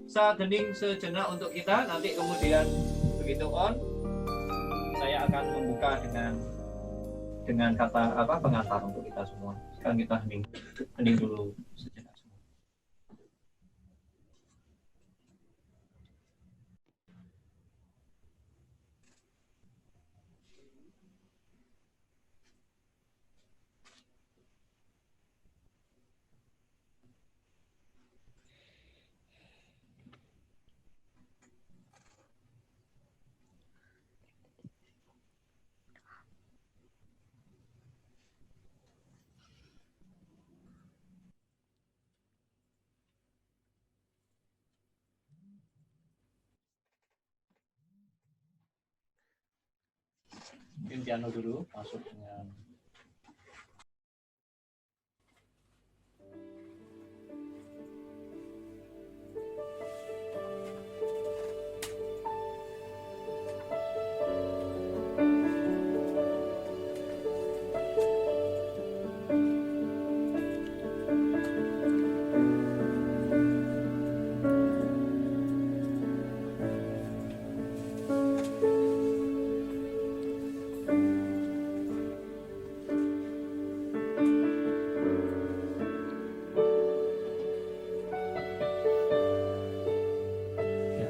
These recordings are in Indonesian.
Saat hening sejenak untuk kita, nanti kemudian begitu on, saya akan membuka dengan kata pengantar untuk kita semua. Sekarang kita hening dulu sejenak semua. Mungkin piano dulu masuk dengan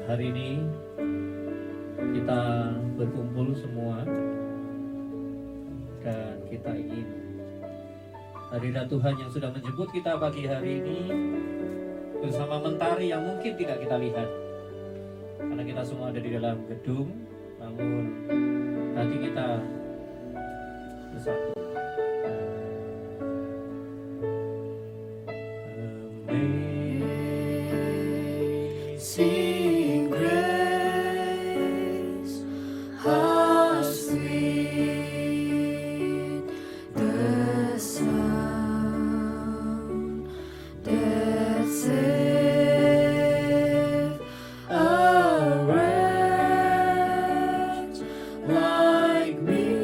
hari ini kita berkumpul semua dan kita ingin hadirat Tuhan yang sudah menjemput kita pagi hari ini bersama mentari yang mungkin tidak kita lihat karena kita semua ada di dalam gedung, namun hati kita bersatu. Amazing grace, how sweet the sound that saved a wretch like me.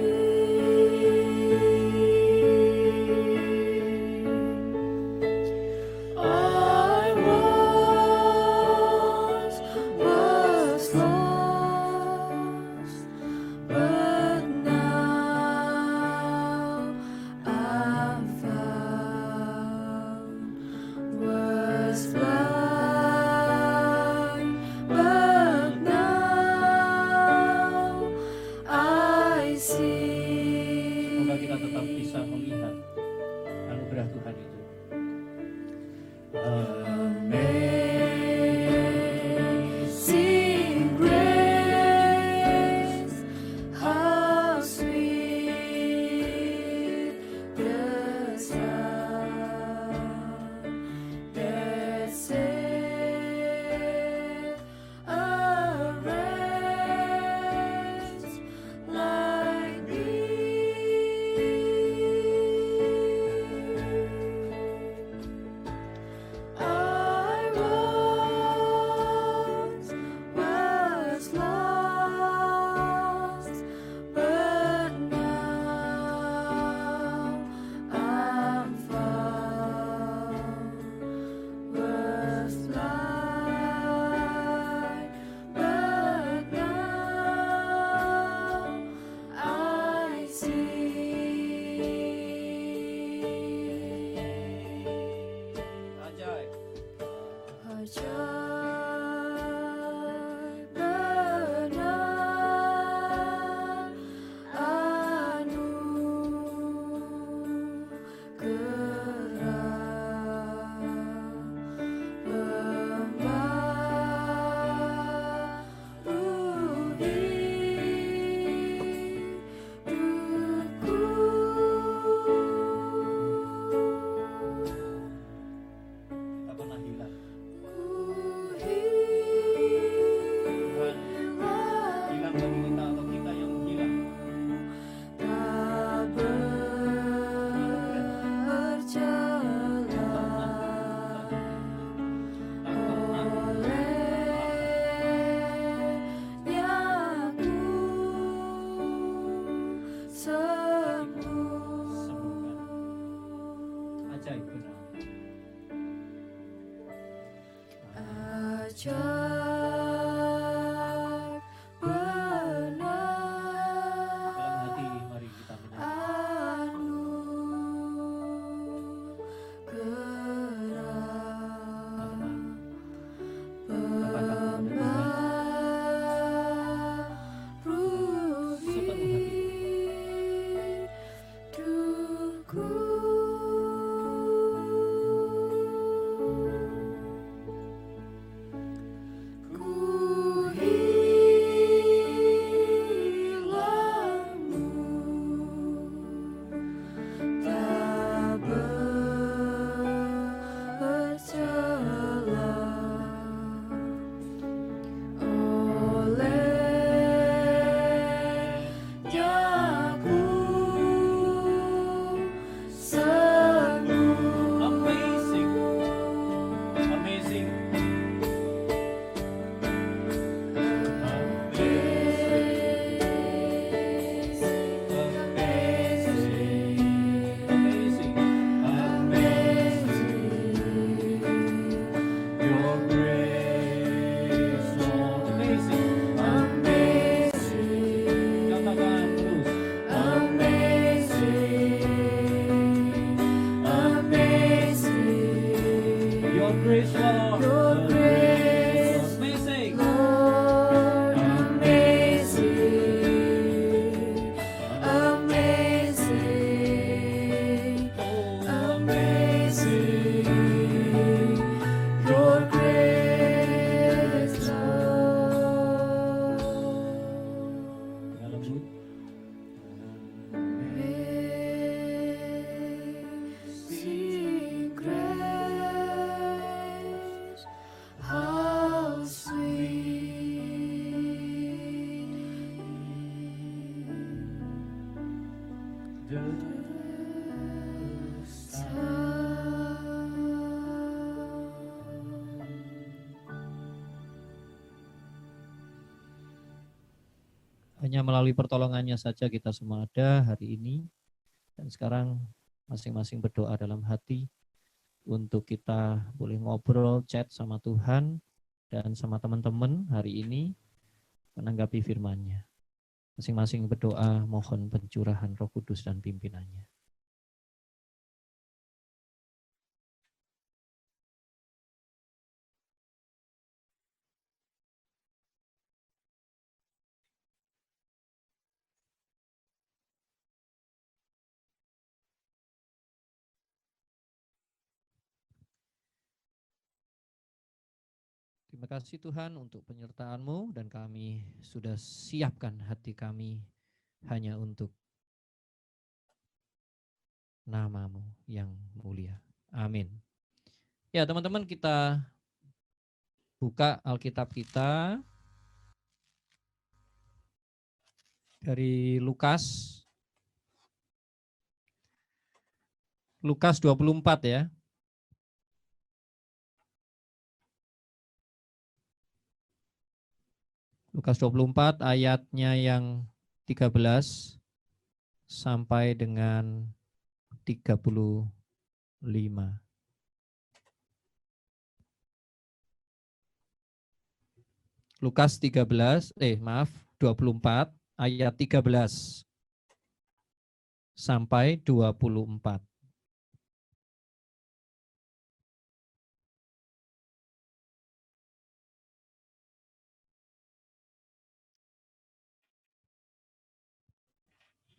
I was lost, but now I'm found. Was blind, but now I see. Semoga kita tetap bisa melihat anugerah Tuhan itu. Amazing grace, how sweet the sound that saved a wretch like me. bijak benar. Dalam hati mari kita menyanyi. Hanya melalui pertolongannya saja kita semua ada hari ini. Dan sekarang masing-masing berdoa dalam hati untuk kita boleh ngobrol, chat sama Tuhan dan sama teman-teman hari ini menanggapi firman-Nya. Masing-masing berdoa mohon pencurahan Roh Kudus dan pimpinannya. Terima kasih Tuhan untuk penyertaan-Mu dan kami sudah siapkan hati kami hanya untuk nama-Mu yang mulia. Amin. Ya teman-teman, kita buka Alkitab kita dari Lukas 24 ya. Lukas 24 ayatnya yang 13 sampai dengan 35. Lukas 24 ayat 13 sampai 24.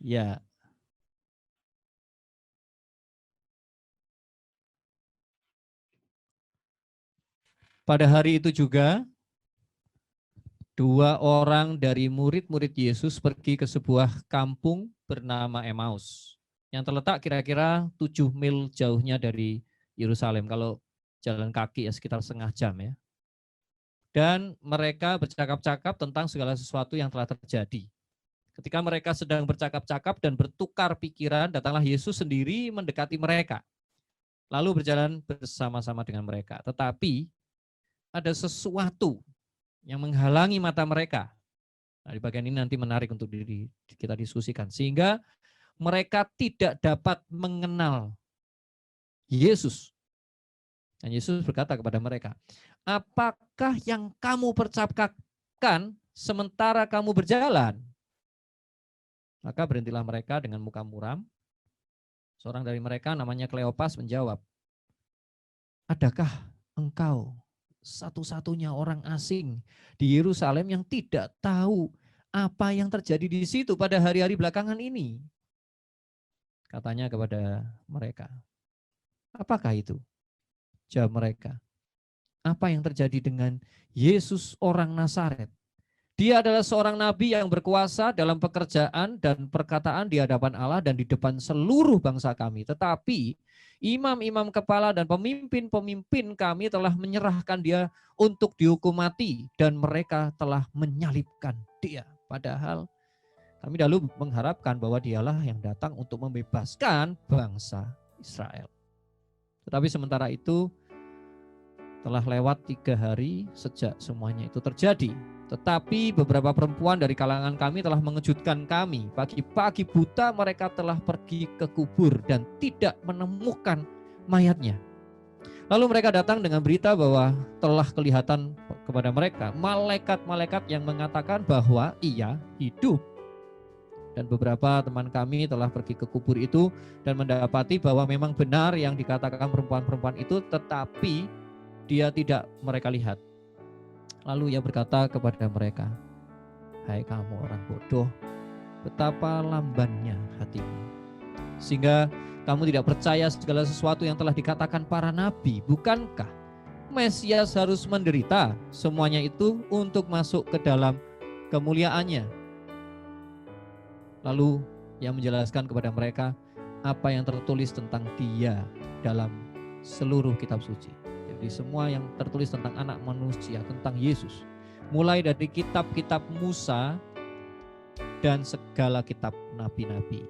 Ya. Pada hari itu juga, dua orang dari murid-murid Yesus pergi ke sebuah kampung bernama Emmaus, yang terletak kira-kira 7 mil jauhnya dari Yerusalem. Kalau jalan kaki ya sekitar setengah jam ya. Dan mereka bercakap-cakap tentang segala sesuatu yang telah terjadi. Ketika mereka sedang bercakap-cakap dan bertukar pikiran, datanglah Yesus sendiri mendekati mereka. Lalu berjalan bersama-sama dengan mereka. Tetapi ada sesuatu yang menghalangi mata mereka. Nah, di bagian ini nanti menarik untuk kita diskusikan. Sehingga mereka tidak dapat mengenal Yesus. Dan Yesus berkata kepada mereka, apakah yang kamu percakapan sementara kamu berjalan? Maka berhentilah mereka dengan muka muram. Seorang dari mereka namanya Kleopas menjawab, adakah engkau satu-satunya orang asing di Yerusalem yang tidak tahu apa yang terjadi di situ pada hari-hari belakangan ini? Katanya kepada mereka, apakah itu? Jawab mereka, apa yang terjadi dengan Yesus orang Nazaret? Dia adalah seorang nabi yang berkuasa dalam pekerjaan dan perkataan di hadapan Allah dan di depan seluruh bangsa kami. Tetapi imam-imam kepala dan pemimpin-pemimpin kami telah menyerahkan dia untuk dihukum mati dan mereka telah menyalibkan dia. Padahal kami dahulu mengharapkan bahwa dialah yang datang untuk membebaskan bangsa Israel. Tetapi sementara itu telah lewat 3 hari sejak semuanya itu terjadi. Tetapi beberapa perempuan dari kalangan kami telah mengejutkan kami. Pagi-pagi buta mereka telah pergi ke kubur dan tidak menemukan mayatnya. Lalu mereka datang dengan berita bahwa telah kelihatan kepada mereka malaikat-malaikat yang mengatakan bahwa ia hidup. Dan beberapa teman kami telah pergi ke kubur itu dan mendapati bahwa memang benar yang dikatakan perempuan-perempuan itu, tetapi dia tidak mereka lihat. Lalu ia berkata kepada mereka, hai kamu orang bodoh, betapa lambannya hatimu, sehingga kamu tidak percaya segala sesuatu yang telah dikatakan para nabi. Bukankah Mesias harus menderita semuanya itu untuk masuk ke dalam kemuliaannya? Lalu ia menjelaskan kepada mereka apa yang tertulis tentang dia dalam seluruh kitab suci. Jadi semua yang tertulis tentang anak manusia, tentang Yesus, mulai dari kitab-kitab Musa dan segala kitab nabi-nabi.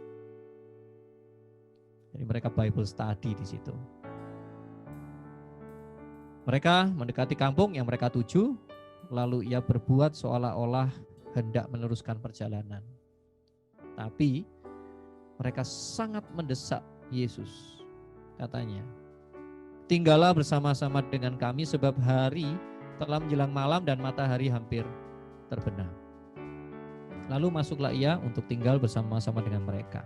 Jadi mereka Bible study di situ. Mereka mendekati kampung yang mereka tuju, lalu ia berbuat seolah-olah hendak meneruskan perjalanan. Tapi mereka sangat mendesak Yesus. Katanya, tinggallah bersama-sama dengan kami sebab hari telah menjelang malam dan matahari hampir terbenam. Lalu masuklah ia untuk tinggal bersama-sama dengan mereka.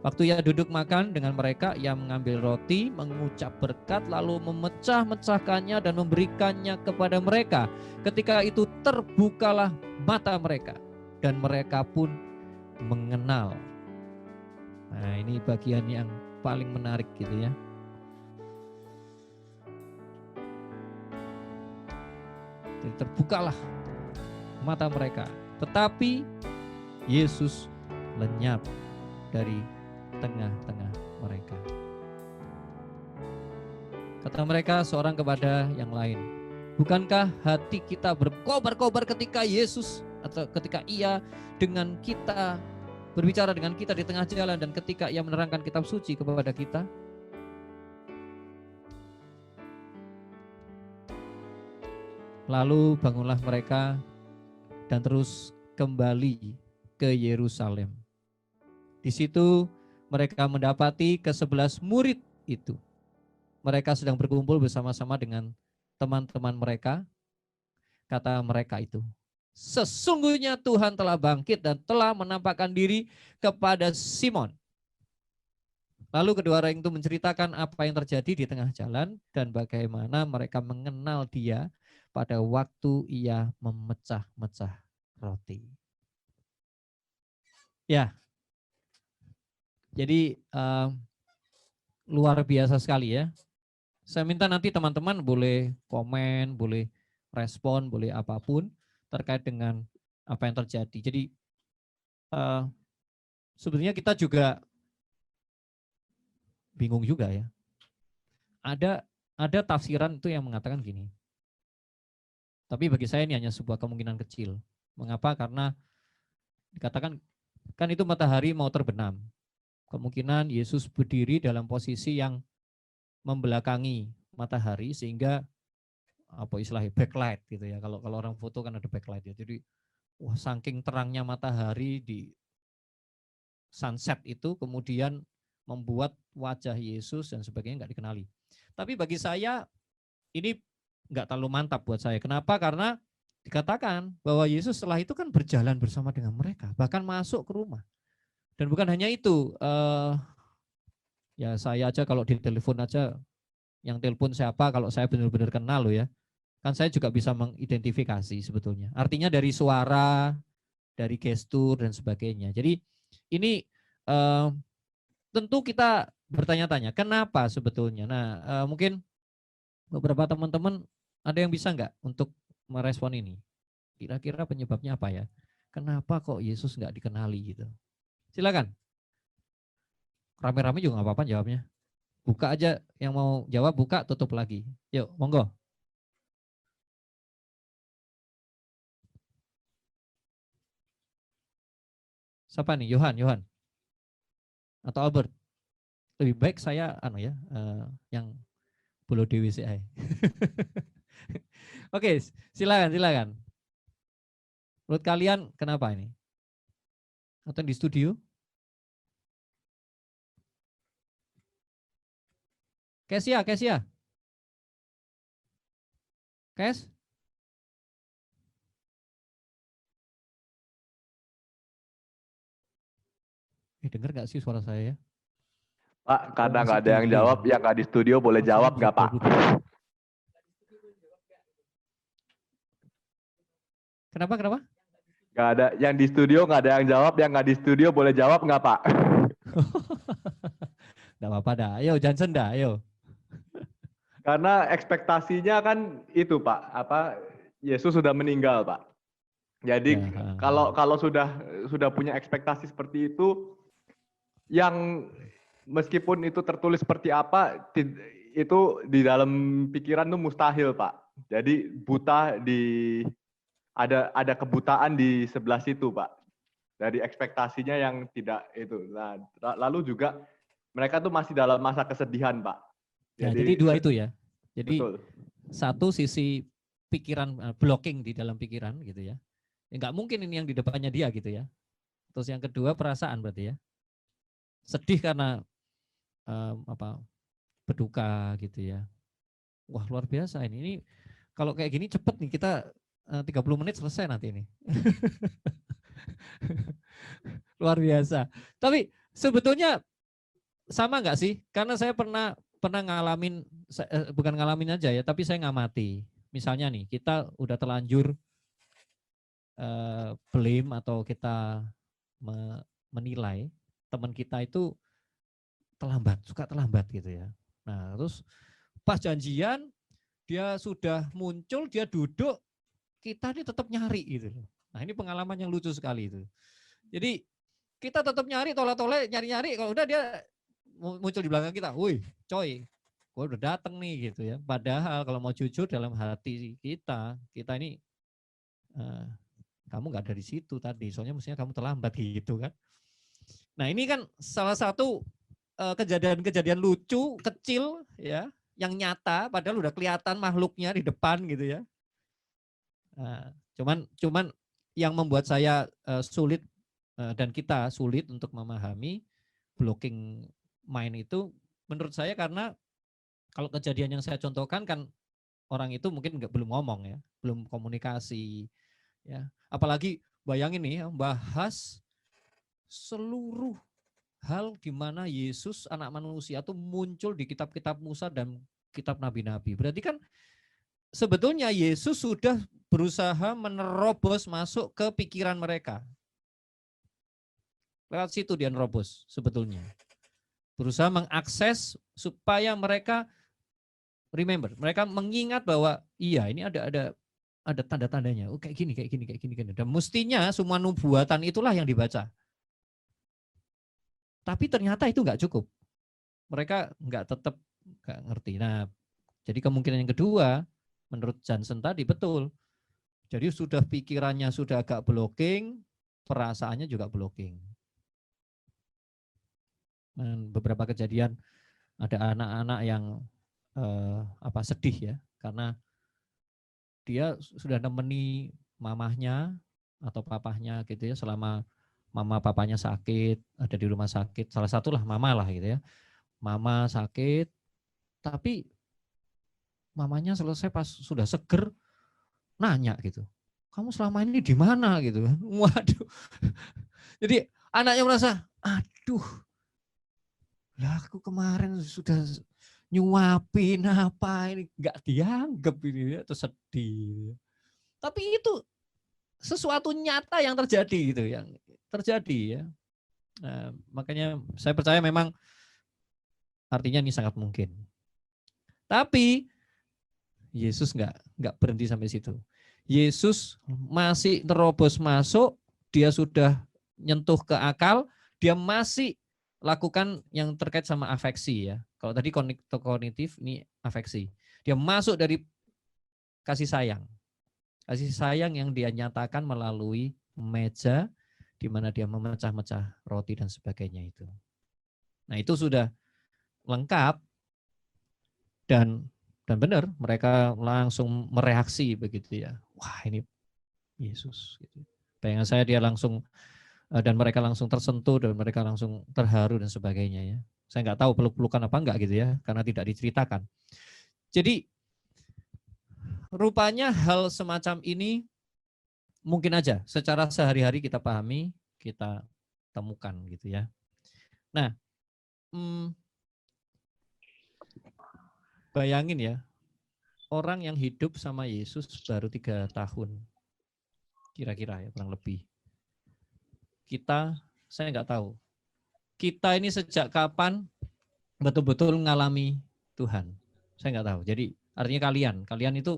Waktu ia duduk makan dengan mereka, ia mengambil roti, mengucap berkat, lalu memecah-mecahkannya dan memberikannya kepada mereka. Ketika itu terbukalah mata mereka dan mereka pun mengenal. Nah, ini bagian yang paling menarik gitu ya. Jadi terbukalah mata mereka, tetapi Yesus lenyap dari tengah-tengah mereka. Kata mereka seorang kepada yang lain, bukankah hati kita berkobar-kobar ketika Yesus atau ketika ia dengan kita berbicara dengan kita di tengah jalan dan ketika ia menerangkan kitab suci kepada kita? Lalu bangunlah mereka dan terus kembali ke Yerusalem. Di situ mereka mendapati ke-11 murid itu. Mereka sedang berkumpul bersama-sama dengan teman-teman mereka. Kata mereka itu, sesungguhnya Tuhan telah bangkit dan telah menampakkan diri kepada Simon. Lalu kedua orang itu menceritakan apa yang terjadi di tengah jalan dan bagaimana mereka mengenal dia pada waktu ia memecah-mecah roti. Ya, jadi luar biasa sekali ya. Saya minta nanti teman-teman boleh komen, boleh respon, boleh apapun terkait dengan apa yang terjadi. Jadi sebenarnya kita juga bingung juga ya. Ada tafsiran itu yang mengatakan gini. Tapi bagi saya ini hanya sebuah kemungkinan kecil. Mengapa? Karena dikatakan kan itu matahari mau terbenam. Kemungkinan Yesus berdiri dalam posisi yang membelakangi matahari sehingga apa istilahnya backlight gitu ya. Kalau orang foto kan ada backlight ya. Jadi wah saking terangnya matahari di sunset itu kemudian membuat wajah Yesus dan sebagainya nggak dikenali. Tapi bagi saya ini nggak terlalu mantap buat saya. Kenapa? Karena dikatakan bahwa Yesus setelah itu kan berjalan bersama dengan mereka, bahkan masuk ke rumah. Dan bukan hanya itu, ya saya aja kalau di telepon aja, yang telepon siapa kalau saya benar-benar kenal loh ya, kan saya juga bisa mengidentifikasi sebetulnya. Artinya dari suara, dari gestur dan sebagainya. Jadi ini tentu kita bertanya-tanya kenapa sebetulnya. Nah mungkin beberapa teman-teman ada yang bisa nggak untuk merespon ini? Kira-kira penyebabnya apa ya? Kenapa kok Yesus nggak dikenali gitu? Silakan. Rame-rame juga nggak apa-apa jawabnya. Buka aja, yang mau jawab buka, tutup lagi. Yuk, monggo. Siapa nih? Yohan atau Albert? Lebih baik saya yang bolo dewi sih. Oke, silakan. Menurut kalian kenapa ini? Atau di studio? Kesia. Kes? Dengar nggak sih suara saya ya? Pak, kadang nggak ada yang jawab, yang nggak di studio boleh jawab nggak Pak? Kenapa? Nggak ada yang di studio, nggak ada yang jawab, yang nggak di studio boleh jawab nggak Pak? Nggak apa-apa dah. Ayo Johnson dah, ayo. Karena ekspektasinya kan itu Pak, Yesus sudah meninggal Pak. Jadi kalau sudah punya ekspektasi seperti itu, yang meskipun itu tertulis seperti apa, itu di dalam pikiran itu mustahil Pak. Jadi ada kebutaan di sebelah situ Pak. Dari ekspektasinya yang tidak itu. Nah, lalu juga mereka tuh masih dalam masa kesedihan Pak. Jadi dua itu ya. Jadi betul. Satu sisi pikiran, blocking di dalam pikiran gitu ya. Nggak mungkin ini yang di depannya dia gitu ya. Terus yang kedua perasaan berarti ya. Sedih karena berduka gitu ya. Wah luar biasa ini kalau kayak gini cepet nih kita 30 menit selesai nanti ini. Luar biasa. Tapi sebetulnya sama nggak sih? Karena saya pernah ngalamin, bukan ngalamin aja ya, tapi saya ngamati. Misalnya nih, kita udah terlanjur blame atau kita menilai teman kita itu suka terlambat gitu ya. Nah terus pas janjian, dia sudah muncul, dia duduk, kita ini tetap nyari gitu loh. Nah ini pengalaman yang lucu sekali itu. Jadi kita tetap nyari, tolak-tolak, nyari-nyari, kalau udah dia muncul di belakang kita, wih coy, gue udah dateng nih gitu ya. Padahal kalau mau jujur dalam hati kita ini kamu nggak dari situ tadi, soalnya mestinya kamu terlambat gitu kan. Nah ini kan salah satu kejadian-kejadian lucu, kecil ya, yang nyata, padahal udah kelihatan makhluknya di depan gitu ya. Nah, cuman yang membuat saya sulit dan kita sulit untuk memahami blocking mind itu menurut saya karena kalau kejadian yang saya contohkan kan orang itu mungkin belum ngomong ya, belum komunikasi ya. Apalagi bayangin nih ya, bahas seluruh hal di mana Yesus anak manusia itu muncul di kitab-kitab Musa dan kitab nabi-nabi. Berarti kan sebetulnya Yesus sudah berusaha menerobos masuk ke pikiran mereka. Lewat situ dia nerobos sebetulnya. Berusaha mengakses supaya mereka remember, mereka mengingat bahwa iya ini ada tanda-tandanya. Oh kayak gini. Dan mestinya semua nubuatan itulah yang dibaca. Tapi ternyata itu nggak cukup. Mereka tetap nggak ngerti. Nah, jadi kemungkinan yang kedua, menurut Johnson tadi betul. Jadi sudah pikirannya sudah agak blocking, perasaannya juga blocking. Dan beberapa kejadian ada anak-anak yang sedih ya, karena dia sudah nemeni mamahnya atau papahnya gitu ya selama mama papanya sakit, ada di rumah sakit, salah satulah mama lah gitu ya. Mama sakit, tapi mamanya selesai pas sudah seger nanya gitu, kamu selama ini di mana gitu kan. Waduh. Jadi anaknya merasa, aduh, lah aku kemarin sudah nyuapin apa ini nggak dianggap ini, terus sedih. Tapi itu sesuatu nyata yang terjadi gitu, yang terjadi ya. Nah, makanya saya percaya memang artinya ini sangat mungkin. Tapi Yesus nggak berhenti sampai situ. Yesus masih terobos masuk, dia sudah nyentuh ke akal, dia masih lakukan yang terkait sama afeksi ya. Kalau tadi kognitif, ini afeksi. Dia masuk dari kasih sayang. Kasih sayang yang dia nyatakan melalui meja di mana dia memecah-mecah roti dan sebagainya itu. Nah, itu sudah lengkap dan benar mereka langsung mereaksi begitu ya. Wah, ini Yesus gitu. Bayangan saya dia langsung dan mereka langsung tersentuh dan mereka langsung terharu dan sebagainya ya. Saya nggak tahu peluk-pelukan apa enggak gitu ya, karena tidak diceritakan. Jadi rupanya hal semacam ini mungkin aja secara sehari-hari kita pahami, kita temukan gitu ya. Nah, bayangin ya, orang yang hidup sama Yesus baru 3 tahun, kira-kira ya kurang lebih. Kita, saya nggak tahu, kita ini sejak kapan betul-betul mengalami Tuhan. Saya nggak tahu. Jadi artinya kalian itu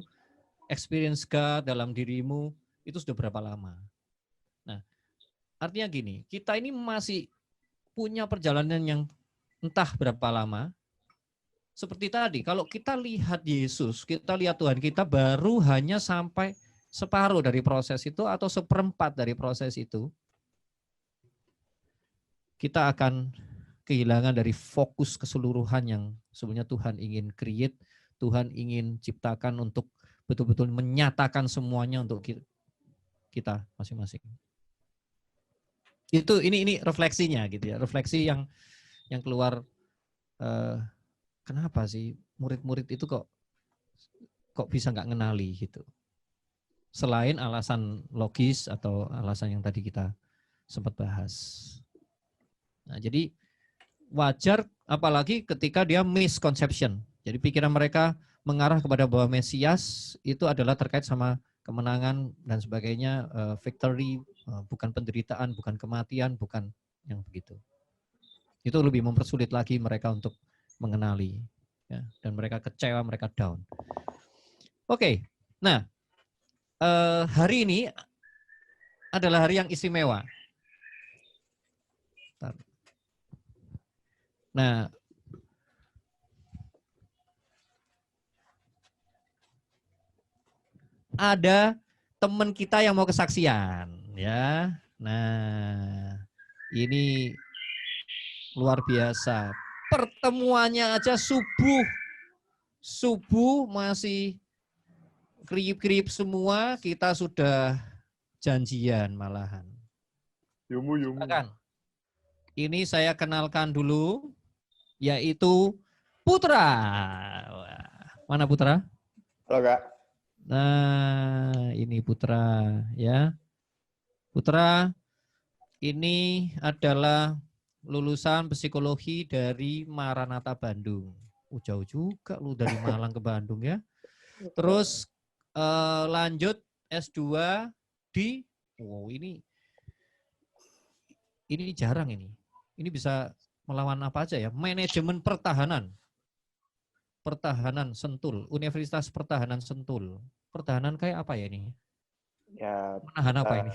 experience God dalam dirimu itu sudah berapa lama. Nah, artinya gini, kita ini masih punya perjalanan yang entah berapa lama. Seperti tadi, kalau kita lihat Yesus, kita lihat Tuhan, kita baru hanya sampai separuh dari proses itu atau seperempat dari proses itu. Kita akan kehilangan dari fokus keseluruhan yang sebenarnya Tuhan ingin create, Tuhan ingin ciptakan untuk betul-betul menyatakan semuanya untuk kita masing-masing. Itu ini refleksinya gitu ya, refleksi yang keluar. Kenapa sih murid-murid itu kok bisa nggak ngenali gitu? Selain alasan logis atau alasan yang tadi kita sempat bahas. Nah, jadi wajar apalagi ketika dia misconception. Jadi pikiran mereka mengarah kepada bahwa Mesias itu adalah terkait sama kemenangan dan sebagainya, victory, bukan penderitaan, bukan kematian, bukan yang begitu. Itu lebih mempersulit lagi mereka untuk mengenali, ya, dan mereka kecewa, mereka down. Oke, nah hari ini adalah hari yang istimewa. Nah, ada teman kita yang mau kesaksian, ya. Nah, ini luar biasa. Pertemuannya aja subuh masih kriip-kriip semua, kita sudah janjian malahan. Yumu. Ini saya kenalkan dulu, yaitu Putra. Mana Putra? Halo Kak. Nah, ini Putra ya. Putra ini adalah lulusan psikologi dari Maranatha Bandung. Jauh juga lu dari Malang ke Bandung ya. Terus lanjut S2 di ini jarang ini. Ini bisa melawan apa aja ya? Manajemen pertahanan. Pertahanan Sentul, Universitas Pertahanan Sentul. Pertahanan kayak apa ya ini? Ya, menahan apa ini?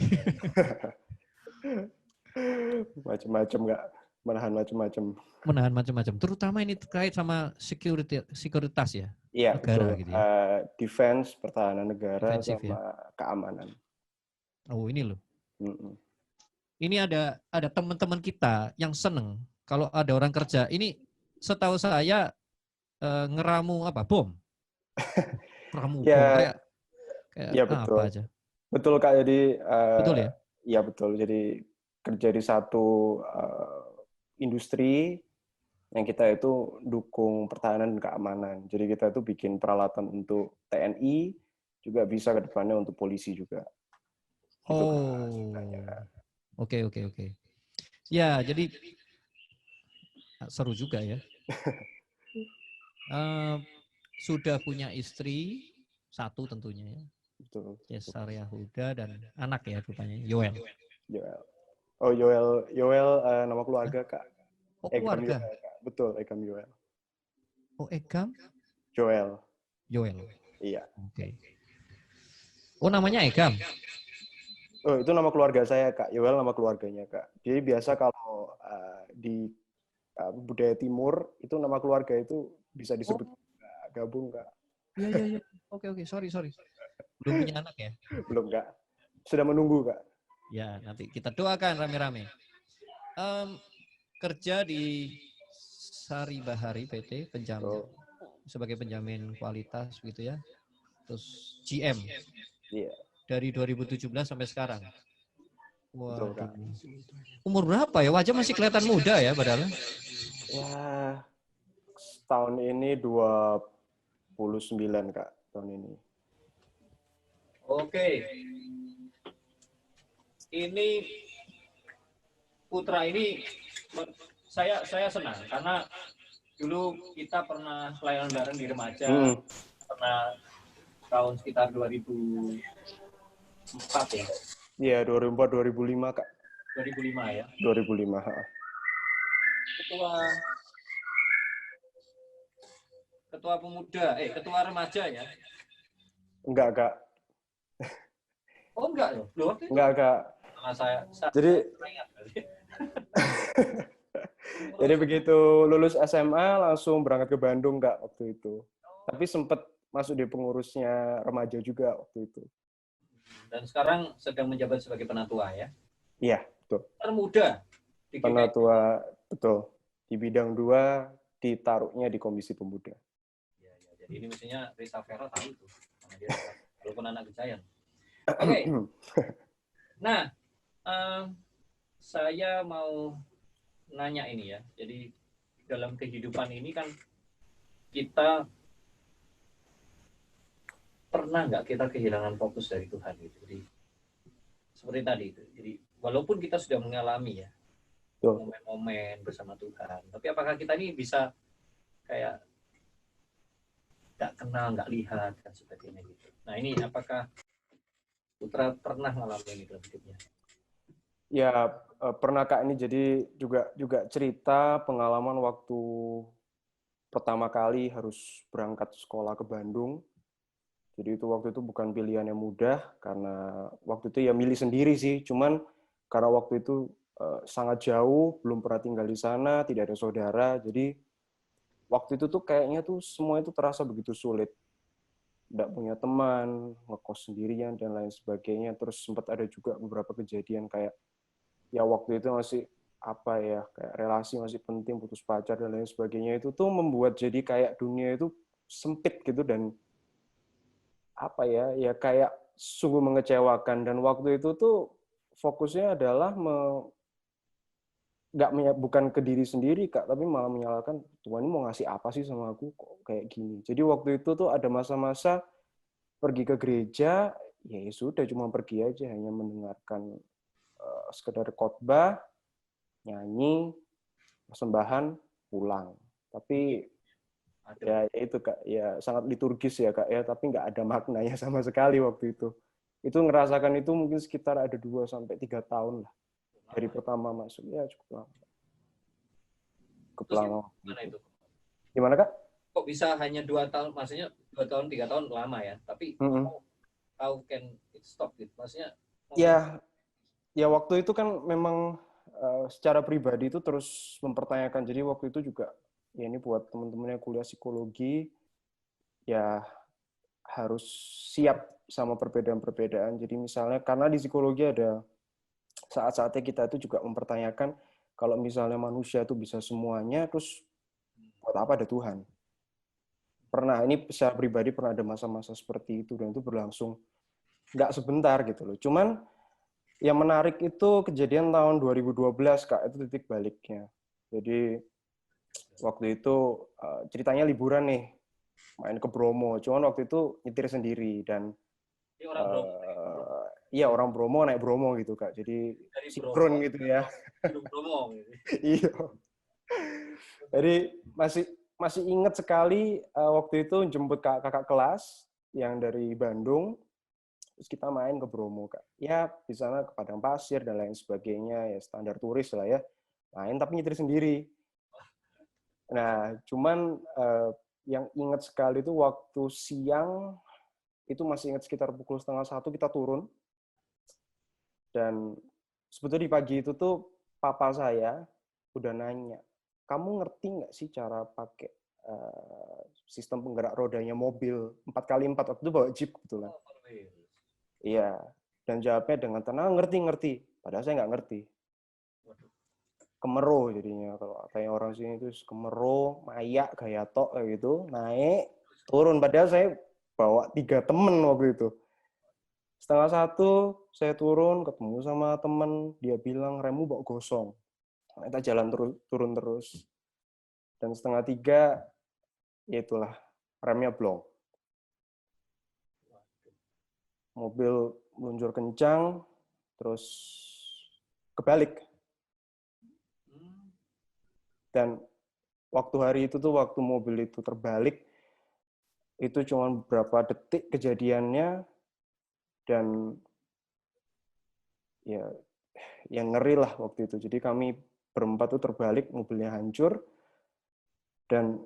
Macam-macam Kak. Menahan macam-macam. Menahan macam-macam. Terutama ini terkait sama sekuritas ya? Iya, negara betul. Gitu ya? Defense, pertahanan negara, Defensif, sama ya? keamanan. Oh, ini loh. Mm-mm. Ini ada teman-teman kita yang seneng kalau ada orang kerja. Ini setahu saya ngeramu apa? Bom. Ngeramu Ya, bom kayak ya betul. apa aja. Betul Kak, jadi Betul ya? Iya betul. Jadi kerja di satu industri Yang kita itu dukung pertahanan dan keamanan. Jadi kita itu bikin peralatan untuk TNI, juga bisa ke depannya untuk polisi juga. Gitu, Oke. Ya, jadi seru juga ya. Sudah punya istri satu tentunya ya. Betul. Cesar Yahuda dan anak ya rupanya, Yoel. Yoel. Oh, Yoel nama keluarga, Kak. Oh, Egam keluarga. Yoel, Kak. Betul, Egam Yoel. Oh, Egam? Yoel. Iya. Iya. Oke. Oh, namanya Egam. Oh, itu nama keluarga saya, Kak. Yoel nama keluarganya, Kak. Jadi biasa kalau di budaya timur, itu nama keluarga itu bisa disebut gabung, Kak. Iya. Oke. Sorry. Belum punya anak ya? Belum, Kak. Sudah menunggu, Kak. Ya, nanti kita doakan rame-rame. Kerja di Sari Bahari PT, penjamin. Sebagai penjamin kualitas gitu ya. Terus GM. Iya. Dari 2017 sampai sekarang. Betul, Kak. Umur berapa ya? Wajah masih kelihatan muda ya padahal. Ya, tahun ini 29, Kak. Tahun ini. Oke. Ini Putra ini saya senang karena dulu kita pernah pelayanan bareng di remaja. Pernah tahun sekitar 2004 ya. Iya, 2004 2005, Kak. 2005 ya. 2005, Ketua pemuda, ketua remaja ya? Enggak, Kak. Oh, enggak loh. Enggak, Kak. Karena saya jadi begitu lulus SMA langsung berangkat ke Bandung, Kak, waktu itu. Tapi sempat masuk di pengurusnya remaja juga waktu itu. Dan sekarang sedang menjabat sebagai penatua ya? Iya, betul. Termuda. Penatua, betul. Di bidang 2 ditaruhnya di Komisi Pemuda. Ya. Jadi ini mestinya Risa Vera tahu tuh. Karena dia walaupun anak Gejayan. Oke. Nah, saya mau nanya ini ya. Jadi dalam kehidupan ini kan kita pernah nggak kita kehilangan fokus dari Tuhan gitu. Jadi seperti tadi itu. Jadi walaupun kita sudah mengalami ya momen-momen bersama Tuhan, tapi apakah kita ini bisa kayak nggak kenal, nggak lihat dan sebagainya gitu. Nah ini apakah Putra pernah mengalami ini dalam hidupnya? Ya, pernah, Kak. Ini jadi juga cerita pengalaman waktu pertama kali harus berangkat sekolah ke Bandung. Jadi waktu itu bukan pilihan yang mudah, karena waktu itu ya milih sendiri sih. Cuman karena waktu itu sangat jauh, belum pernah tinggal di sana, tidak ada saudara. Jadi waktu itu tuh kayaknya tuh semua itu terasa begitu sulit. Tidak punya teman, ngekos sendirian, dan lain sebagainya. Terus sempat ada juga beberapa kejadian kayak, ya waktu itu masih apa ya, kayak relasi masih penting, putus pacar, dan lain sebagainya. Itu tuh membuat jadi kayak dunia itu sempit gitu, dan apa ya kayak sungguh mengecewakan. Dan waktu itu tuh fokusnya adalah bukan ke diri sendiri, Kak, tapi malah menyalahkan Tuhan ini mau ngasih apa sih sama aku kok kayak gini. Jadi waktu itu tuh ada masa-masa pergi ke gereja, ya sudah cuma pergi aja, hanya mendengarkan sekedar khotbah, nyanyi, persembahan, pulang. Tapi ya itu, Kak, ya sangat liturgis ya, Kak, ya, tapi nggak ada maknanya sama sekali waktu itu. Itu ngerasakan itu mungkin sekitar ada 2 sampai 3 tahun lah. Dari pertama masuk, ya cukup lama. Gimana itu? Gimana, Kak? Kok bisa hanya 2 tahun, maksudnya 2 tahun, 3 tahun lama ya, tapi how can it stop gitu? Maksudnya ya waktu itu kan memang secara pribadi itu terus mempertanyakan. Jadi waktu itu juga, ya ini buat teman-teman yang kuliah psikologi, ya harus siap sama perbedaan-perbedaan. Jadi misalnya, karena di psikologi ada saat-saatnya kita itu juga mempertanyakan, kalau misalnya manusia itu bisa semuanya, terus buat apa ada Tuhan? Pernah, ini secara pribadi pernah ada masa-masa seperti itu, dan itu berlangsung nggak sebentar gitu loh. Cuman yang menarik itu kejadian tahun 2012, Kak, itu titik baliknya. Jadi Waktu itu ceritanya liburan nih, main ke Bromo. Cuman waktu itu nyetir sendiri dan Ini orang Bromo, iya orang Bromo naik Bromo gitu Kak. Jadi dari sinkron Bromo, gitu ya. hidup Bromo gitu. Iya. Jadi masih masih ingat sekali waktu itu jemput kakak kelas yang dari Bandung. Terus kita main ke Bromo, Kak. Ya, di sana ke padang pasir dan lain sebagainya, ya standar turis lah ya. Main tapi nyetir sendiri. Nah, cuman yang ingat sekali itu waktu siang, itu masih ingat sekitar pukul 12:30 kita turun. Dan sebetulnya di pagi itu tuh papa saya udah nanya, kamu ngerti nggak sih cara pakai sistem penggerak rodanya mobil 4x4? Waktu itu bawa Jeep kebetulan. Iya, dan jawabnya dengan tenang, ngerti. Padahal saya nggak ngerti. Kemero jadinya, kalau kayak orang sini itu kemero, mayak, gaya tok kayak gitu, naik, turun. Padahal saya bawa 3 temen waktu itu. 12:30 saya turun, ketemu sama temen, dia bilang remmu bawa gosong. Kita jalan turun terus. Dan 2:30, ya itulah, remnya blong. Mobil meluncur kencang, terus kebalik. Dan waktu hari itu tuh, waktu mobil itu terbalik, itu cuma beberapa detik kejadiannya, dan ya yang ngeri lah waktu itu. Jadi kami berempat tuh terbalik, mobilnya hancur, dan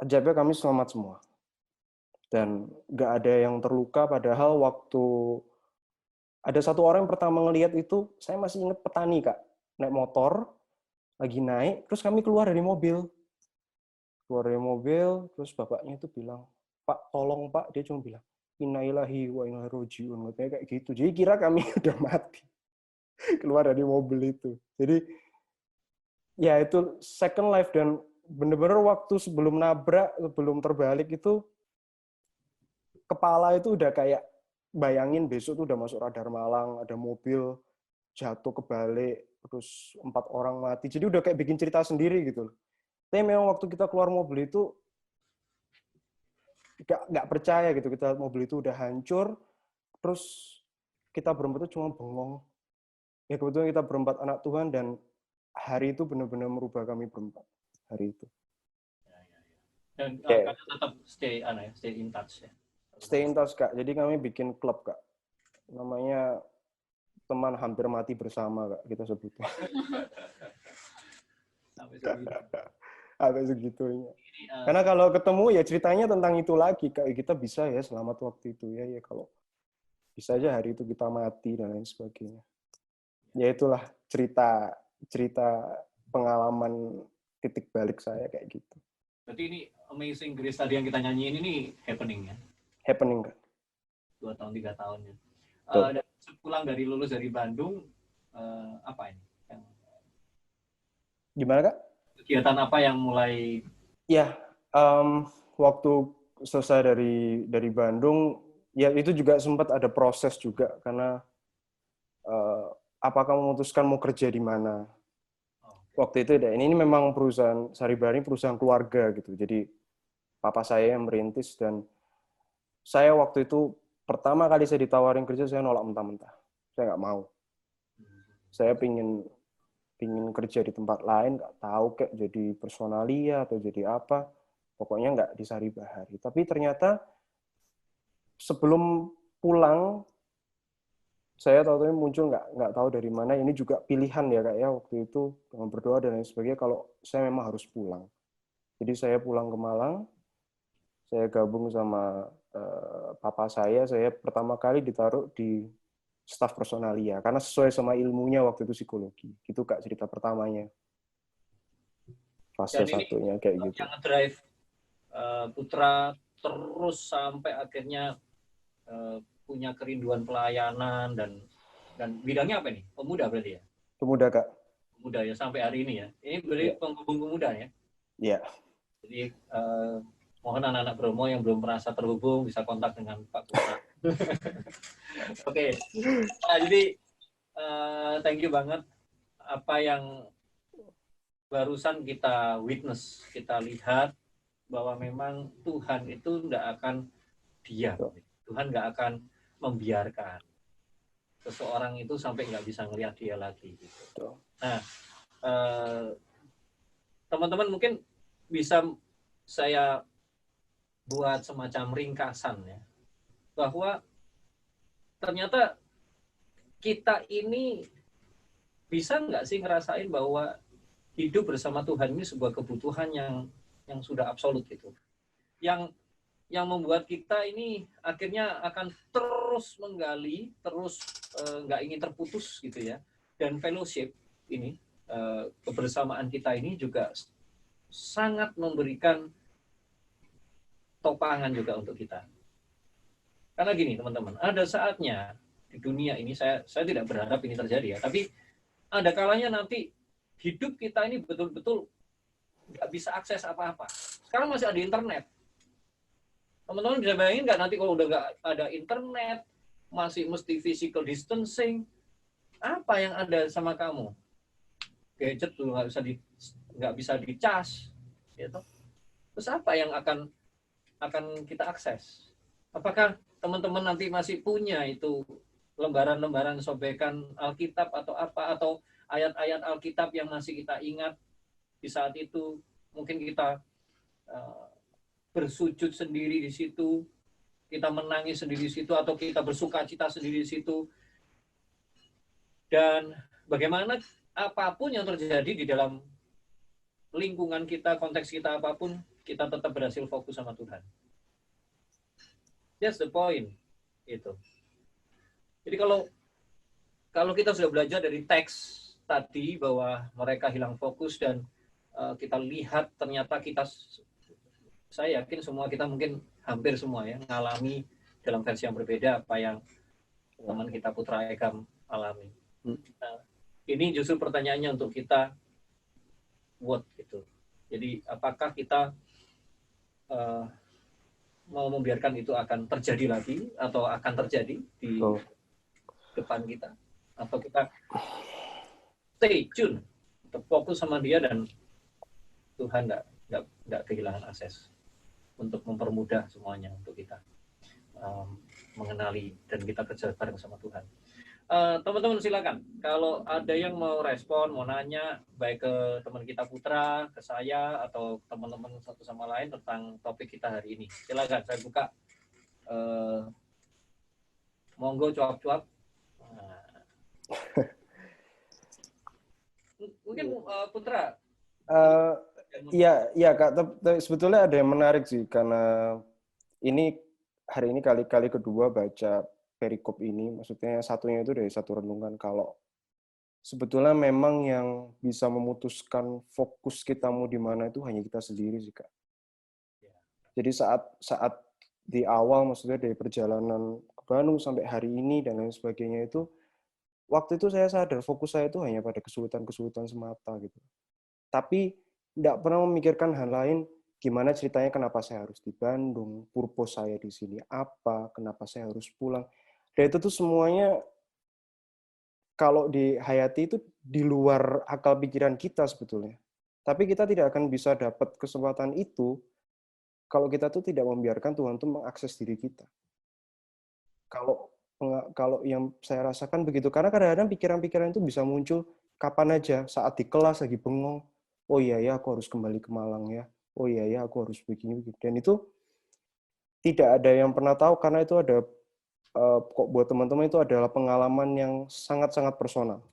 ajaibnya kami selamat semua. Dan nggak ada yang terluka, padahal waktu ada satu orang yang pertama ngelihat itu, saya masih ingat petani, Kak. Naik motor, lagi naik, terus kami keluar dari mobil. Terus bapaknya itu bilang, Pak, tolong Pak. Dia cuma bilang, innalillahi wa inna ilaihi raji'un. Katanya kayak gitu. Jadi kira kami udah mati. Keluar dari mobil itu. Jadi, ya itu second life. Dan bener-bener waktu sebelum nabrak, sebelum terbalik itu, kepala itu udah kayak, bayangin besok tuh udah masuk radar Malang, ada mobil jatuh kebalik, terus 4 orang mati. Jadi udah kayak bikin cerita sendiri gitu. Tapi memang waktu kita keluar mobil itu nggak percaya gitu, kita mobil itu udah hancur, terus kita berempat itu cuma bengong. Ya kebetulan kita berempat anak Tuhan, dan hari itu benar-benar merubah kami berempat hari itu. Dan kalian tetap stay in touch ya. Stay in touch, Kak. Jadi kami bikin klub, Kak. Namanya teman hampir mati bersama, Kak, kita sebutnya. Sampai segitunya. Karena kalau ketemu ya ceritanya tentang itu lagi, Kak. Kita bisa ya selamat waktu itu ya. Kalau bisa aja hari itu kita mati dan lain sebagainya. Ya itulah cerita pengalaman titik balik saya kayak gitu. Berarti ini Amazing Grace tadi yang kita nyanyiin ini happening ya? Happening, Kak. 2 tahun, 3 tahun ya. Dan pulang dari lulus dari Bandung, apa ini? Gimana, Kak? Kegiatan apa yang mulai? Ya, waktu selesai dari Bandung, ya itu juga sempat ada proses juga, karena apakah memutuskan mau kerja di mana. Waktu itu ini memang perusahaan Saribari, perusahaan keluarga gitu. Jadi papa saya yang merintis, dan saya waktu itu pertama kali saya ditawarin kerja, saya nolak mentah-mentah. Saya nggak mau. Saya pingin kerja di tempat lain, nggak tahu kayak jadi personalia atau jadi apa. Pokoknya nggak di Saribari. Tapi ternyata sebelum pulang, saya tahu-tahu muncul nggak tahu dari mana. Ini juga pilihan ya, Kak, ya, waktu itu dengan berdoa dan lain sebagainya, kalau saya memang harus pulang. Jadi saya pulang ke Malang, saya gabung sama papa saya pertama kali ditaruh di staf personalia, karena sesuai sama ilmunya waktu itu psikologi. Gitu, Kak, cerita pertamanya. Fase satunya kayak gitu. Yang ngedrive Putra terus sampai akhirnya punya kerinduan pelayanan, dan bidangnya apa nih? Pemuda berarti ya? Pemuda, Kak. Pemuda ya, sampai hari ini ya. Ini berarti penghubung pemuda ya? Iya. Jadi mohon anak-anak Bromo yang belum merasa terhubung bisa kontak dengan Pak Putra. Oke. Nah, jadi thank you banget apa yang barusan kita witness, kita lihat bahwa memang Tuhan itu tidak akan diam. Tuhan nggak akan membiarkan seseorang itu sampai nggak bisa ngelihat dia lagi. Gitu. Nah, teman-teman mungkin bisa saya buat semacam ringkasan ya, bahwa ternyata kita ini bisa nggak sih ngerasain bahwa hidup bersama Tuhan ini sebuah kebutuhan yang sudah absolut gitu, yang membuat kita ini akhirnya akan terus menggali, terus nggak ingin terputus gitu ya. Dan fellowship ini, kebersamaan kita ini juga sangat memberikan topangan juga untuk kita. Karena gini teman-teman, ada saatnya di dunia ini, saya tidak berharap ini terjadi ya, tapi ada kalanya nanti hidup kita ini betul-betul nggak bisa akses apa-apa. Sekarang masih ada internet. Teman-teman bisa bayangin nggak nanti kalau udah nggak ada internet, masih mesti physical distancing, apa yang ada sama kamu? Gadget tuh nggak bisa dicas, gitu. Terus apa yang akan kita akses? Apakah teman-teman nanti masih punya itu lembaran-lembaran sobekan Alkitab atau apa, atau ayat-ayat Alkitab yang masih kita ingat di saat itu? Mungkin kita bersujud sendiri di situ, kita menangis sendiri di situ, atau kita bersukacita sendiri di situ. Dan bagaimana apapun yang terjadi di dalam lingkungan kita, konteks kita apapun, kita tetap berhasil fokus sama Tuhan. That's the point. Itu. Jadi kalau kita sudah belajar dari teks tadi bahwa mereka hilang fokus, dan kita lihat ternyata saya yakin semua kita, mungkin hampir semua ya, mengalami dalam versi yang berbeda apa yang teman kita Putra Ekam alami. Nah, ini justru pertanyaannya untuk kita, what gitu. Jadi apakah kita mau membiarkan itu akan terjadi lagi, atau akan terjadi di depan kita, atau kita stay tune, tetap fokus sama dia, dan Tuhan nggak kehilangan akses untuk mempermudah semuanya untuk kita mengenali dan kita kerja bareng sama Tuhan. Teman-teman silakan, kalau ada yang mau respon, mau nanya, baik ke teman kita Putra, ke saya, atau teman-teman satu sama lain tentang topik kita hari ini. Silakan, saya buka. Monggo cuap-cuap. Mungkin Putra. Iya Kak, tapi sebetulnya ada yang menarik sih, karena hari ini kali kedua baca perikop ini. Maksudnya satunya itu dari satu renungan, kalau sebetulnya memang yang bisa memutuskan fokus kita mau di mana itu hanya kita sendiri sih Kak. Jadi saat di awal, maksudnya dari perjalanan ke Bandung sampai hari ini dan lain sebagainya itu, waktu itu saya sadar fokus saya itu hanya pada kesulitan-kesulitan semata gitu. Tapi tidak pernah memikirkan hal lain, gimana ceritanya kenapa saya harus di Bandung, purpose saya di sini apa, kenapa saya harus pulang. Dan itu tuh semuanya kalau dihayati itu di luar akal pikiran kita sebetulnya. Tapi kita tidak akan bisa dapat kesempatan itu kalau kita tuh tidak membiarkan Tuhan tuh mengakses diri kita. Kalau yang saya rasakan begitu, karena kadang-kadang pikiran-pikiran itu bisa muncul kapan aja, saat di kelas lagi bengong, oh iya ya aku harus kembali ke Malang ya, oh iya ya aku harus begini. Dan itu tidak ada yang pernah tahu, karena itu ada, kok buat teman-teman itu adalah pengalaman yang sangat-sangat personal,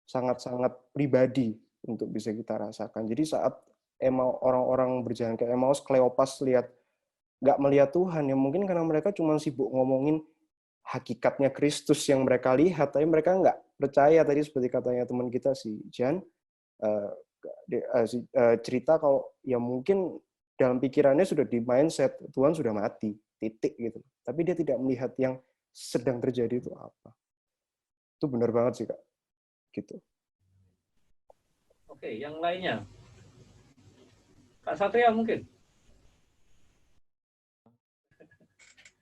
sangat-sangat pribadi untuk bisa kita rasakan. Jadi saat orang-orang berjalan ke Emmaus, Kleopas nggak melihat Tuhan, ya mungkin karena mereka cuma sibuk ngomongin hakikatnya Kristus yang mereka lihat, tapi mereka nggak percaya. Tadi seperti katanya teman kita si Jan, cerita kalau ya mungkin dalam pikirannya sudah di mindset Tuhan sudah mati, titik gitu. Tapi dia tidak melihat yang sedang terjadi itu apa. Itu benar banget sih Kak. Gitu. Oke, yang lainnya. Kak Satria mungkin.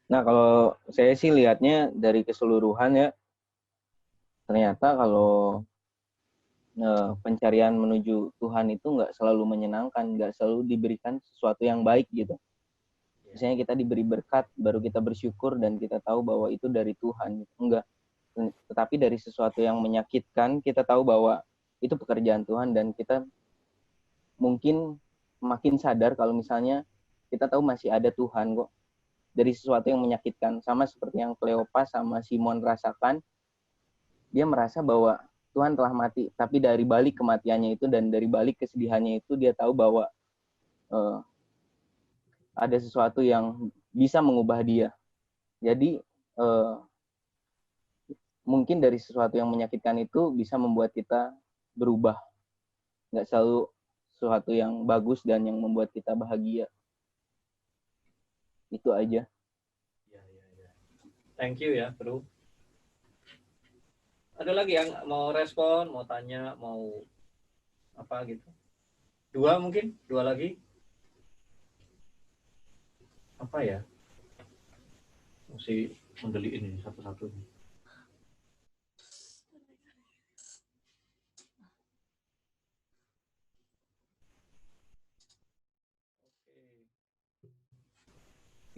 Nah, kalau saya sih lihatnya dari keseluruhan ya, ternyata kalau pencarian menuju Tuhan itu nggak selalu menyenangkan, nggak selalu diberikan sesuatu yang baik gitu. Misalnya kita diberi berkat, baru kita bersyukur dan kita tahu bahwa itu dari Tuhan. Enggak. Tetapi dari sesuatu yang menyakitkan, kita tahu bahwa itu pekerjaan Tuhan dan kita mungkin makin sadar kalau misalnya kita tahu masih ada Tuhan kok. Dari sesuatu yang menyakitkan. Sama seperti yang Kleopas sama Simon rasakan, dia merasa bahwa Tuhan telah mati, tapi dari balik kematiannya itu dan dari balik kesedihannya itu dia tahu bahwa ada sesuatu yang bisa mengubah dia. Jadi mungkin dari sesuatu yang menyakitkan itu bisa membuat kita berubah. Nggak selalu sesuatu yang bagus dan yang membuat kita bahagia. Itu aja. Ya. Thank you ya, Bro. Ada lagi yang mau respon, mau tanya, mau apa gitu? Dua mungkin? Dua lagi? Apa ya? Mesti mendeliin ini satu-satu.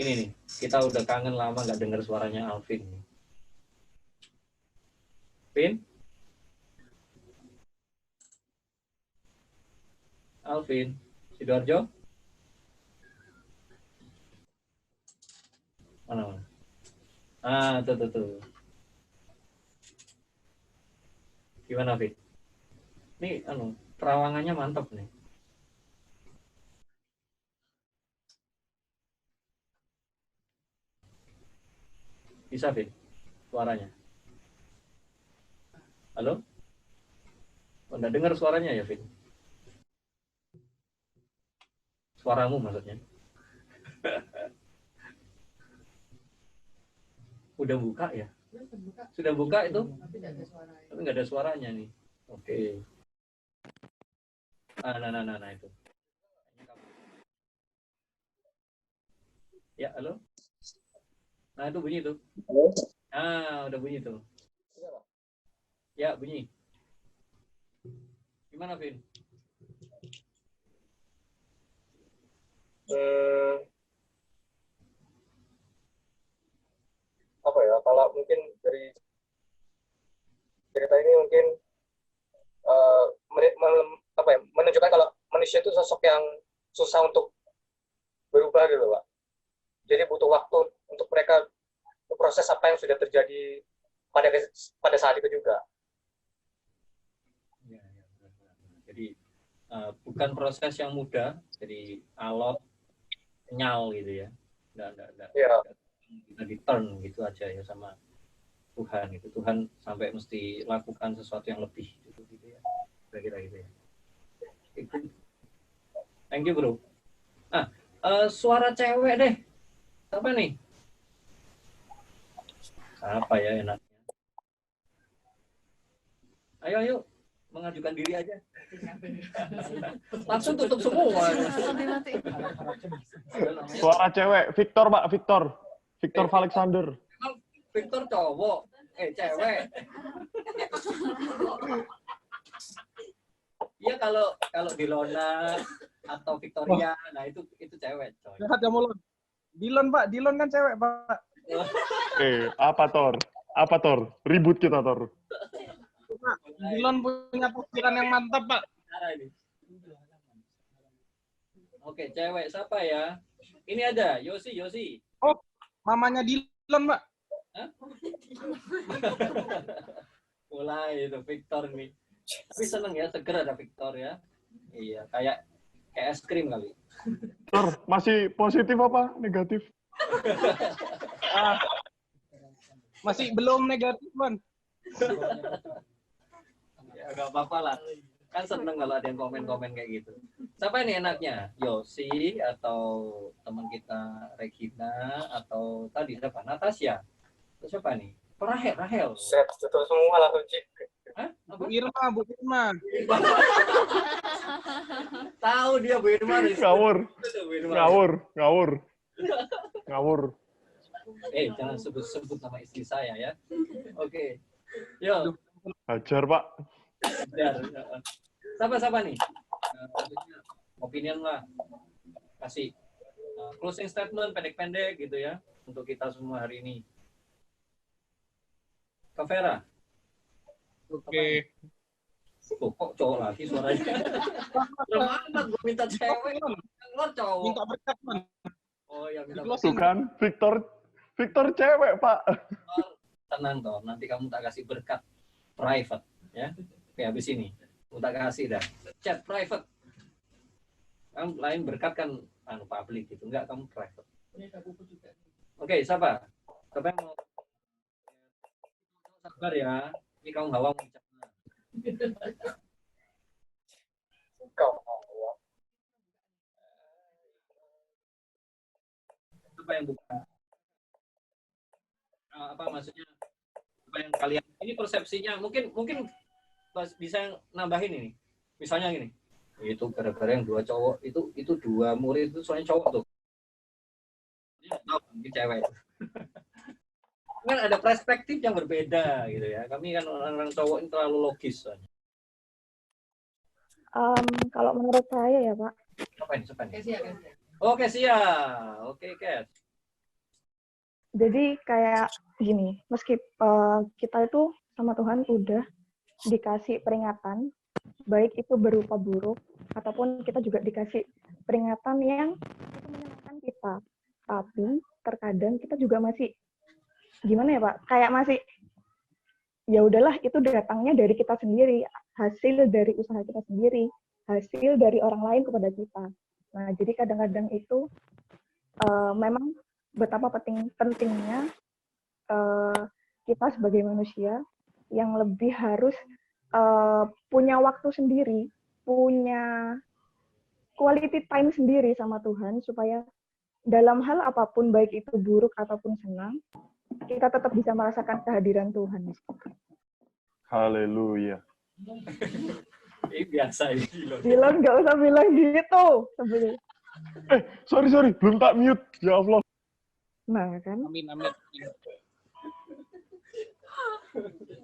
Ini nih, kita udah kangen lama nggak dengar suaranya Alvin. Alvin? Alvin? Sidoarjo? Mana? Tuh. Gimana, Alvin? Ini, terawangannya mantap nih. Bisa, Vin? Suaranya? Halo? Anda dengar suaranya ya, Vin? Suaramu maksudnya? Udah buka ya? Sudah buka itu? Tapi nggak ada suaranya nih. Oke. Nah itu. Ya, halo? Nah, itu bunyi tuh. Udah bunyi tuh. Ya, bunyi. Gimana, Vin? Apa ya, kalau mungkin dari cerita ini mungkin menunjukkan kalau manusia itu sosok yang susah untuk berubah gitu, Pak. Jadi butuh waktu untuk mereka proses apa yang sudah terjadi pada saat itu juga. Ya. Jadi bukan proses yang mudah, jadi alot, nyal gitu ya. Nggak. Ya. Kita di turn gitu aja ya sama Tuhan gitu. Tuhan sampai mesti lakukan sesuatu yang lebih gitu ya. Kira-kira gitu ya. Thank you, Bro. Suara cewek deh. Apa nih? Apa ya enaknya? Ayo. Mengajukan diri aja. Langsung tutup semua. Suara cewek, Victor, Pak, Victor Alexander. Emang Victor cowok, cewek. Iya kalau di Lona atau Victoria, nah itu cewek, coy. Sehat ya Mulon. Dilon, Pak. Dilon kan cewek, Pak. Apa Tor? Ribut kita, Tor. Dilon punya pikiran yang mantap, Pak. Oke, cewek siapa ya? Ini ada, Yosi. Oh, mamanya Dilon, Pak. Hah? Mulai itu Victor nih. Tapi seneng ya, seger ada Victor ya. Iya, kayak es krim kali. Tor, masih positif apa negatif? Masih belum negatif, Bang. Ya, gak apa-apa lah. Kan seneng kalau ada yang komen-komen kayak gitu. Siapa ini enaknya? Yosi atau teman kita Regina atau tadi siapa? Natasha. Atau siapa nih? Rahel. Set tutup semua langsung cik. Hah? Apa? Bu Irma. Tahu dia Bu Irma. Ngawur. Jangan sebut nama istri saya ya. Oke. Yo. Hajar, Pak. Siapa nih? Opinion lah. Kasih closing statement pendek-pendek gitu ya untuk kita semua hari ini. Kak Vera. Oke. Kok cowok lagi suaranya? Mana gue minta cewek, keluar cowok. Minta berkat, Man. Oh ya minta Tuh kan, Victor cewek, Pak. Tenang toh, nanti kamu tak kasih berkat private ya. Oke, habis ini aku tak kasih dah chat private. Kamu lain berkat kan public gitu, enggak kamu private. Oke, siapa yang mau? Sabar ya, ini kamu hawa mau bicara. Apa yang bukan? Apa maksudnya? Apa yang kalian ini persepsinya mungkin bisa nambahin ini. Misalnya gini, itu gara-gara yang 2 cowok itu 2 murid itu soalnya cowok tuh. Mungkin cewek. Kan ada perspektif yang berbeda gitu ya. Kami kan orang-orang cowok ini terlalu logis soalnya. Kalau menurut saya ya Pak. Siapa ini? Oke, siap. Oke, Kat. Jadi kayak gini, meski kita itu sama Tuhan udah dikasih peringatan, baik itu berupa buruk, ataupun kita juga dikasih peringatan yang menyenangkan kita. Tapi terkadang kita juga masih, gimana ya Pak, kayak masih, ya udahlah itu datangnya dari kita sendiri, hasil dari usaha kita sendiri, hasil dari orang lain kepada kita. Nah, jadi kadang-kadang itu memang betapa pentingnya kita sebagai manusia yang lebih harus punya waktu sendiri, punya quality time sendiri sama Tuhan, supaya dalam hal apapun, baik itu buruk ataupun senang, kita tetap bisa merasakan kehadiran Tuhan. Haleluya. Ini biasa ini. Dilon nggak usah bilang gitu sebelum. Sorry, belum tak mute. Ya Allah. Nah kan. Amin.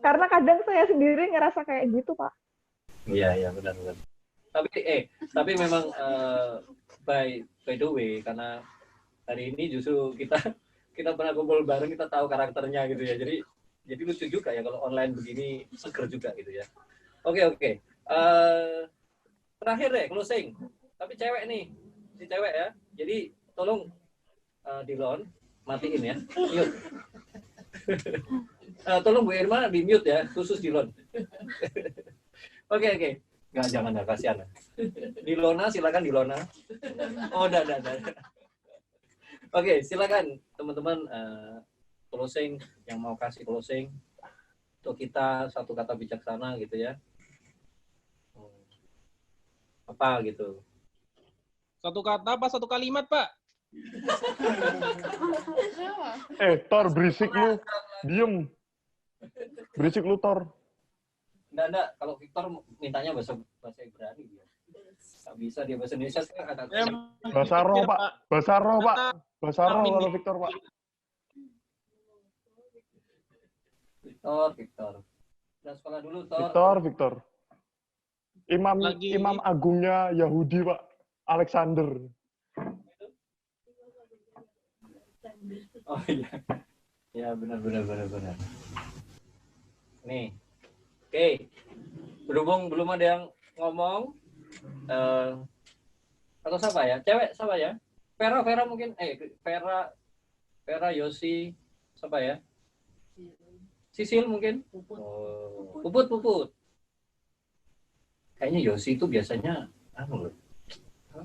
Karena kadang saya sendiri ngerasa kayak gitu, Pak. Iya, benar. Tapi memang by the way, karena hari ini justru kita pernah kumpul bareng, kita tahu karakternya gitu ya. Jadi lucu juga ya kalau online begini, seger juga gitu ya. Oke. Terakhir deh closing. Tapi cewek nih, si cewek ya. Jadi tolong Dilon matiin ya, mute. Tolong Bu Irma di mute ya, khusus Dilon. Oke. Jangan kasihan. Dilona, silakan Dilona. Oh, udah. Oke, silakan teman-teman closing, yang mau kasih closing untuk kita, satu kata bijaksana gitu ya. Apa gitu? Satu kata apa satu kalimat, Pak? Tor, berisik lu. Diem. Berisik lu, Tor. Enggak. Kalau Victor mintanya bahasa Ibrani dia. Nggak bisa dia bahasa Indonesia sekarang ada. Bahasa roh, Pak. Bahasa roh kalau Victor, Pak. Victor. Udah sekolah dulu, Tor. Victor. Imam agungnya Yahudi, Pak. Alexander. Oh iya. Ya, benar. Nih. Oke. Berhubung belum ada yang ngomong, atau siapa ya? Cewek siapa ya? Vera mungkin. Vera, Yosi, siapa ya? Sisil mungkin? Puput. Kayaknya Yosi itu biasanya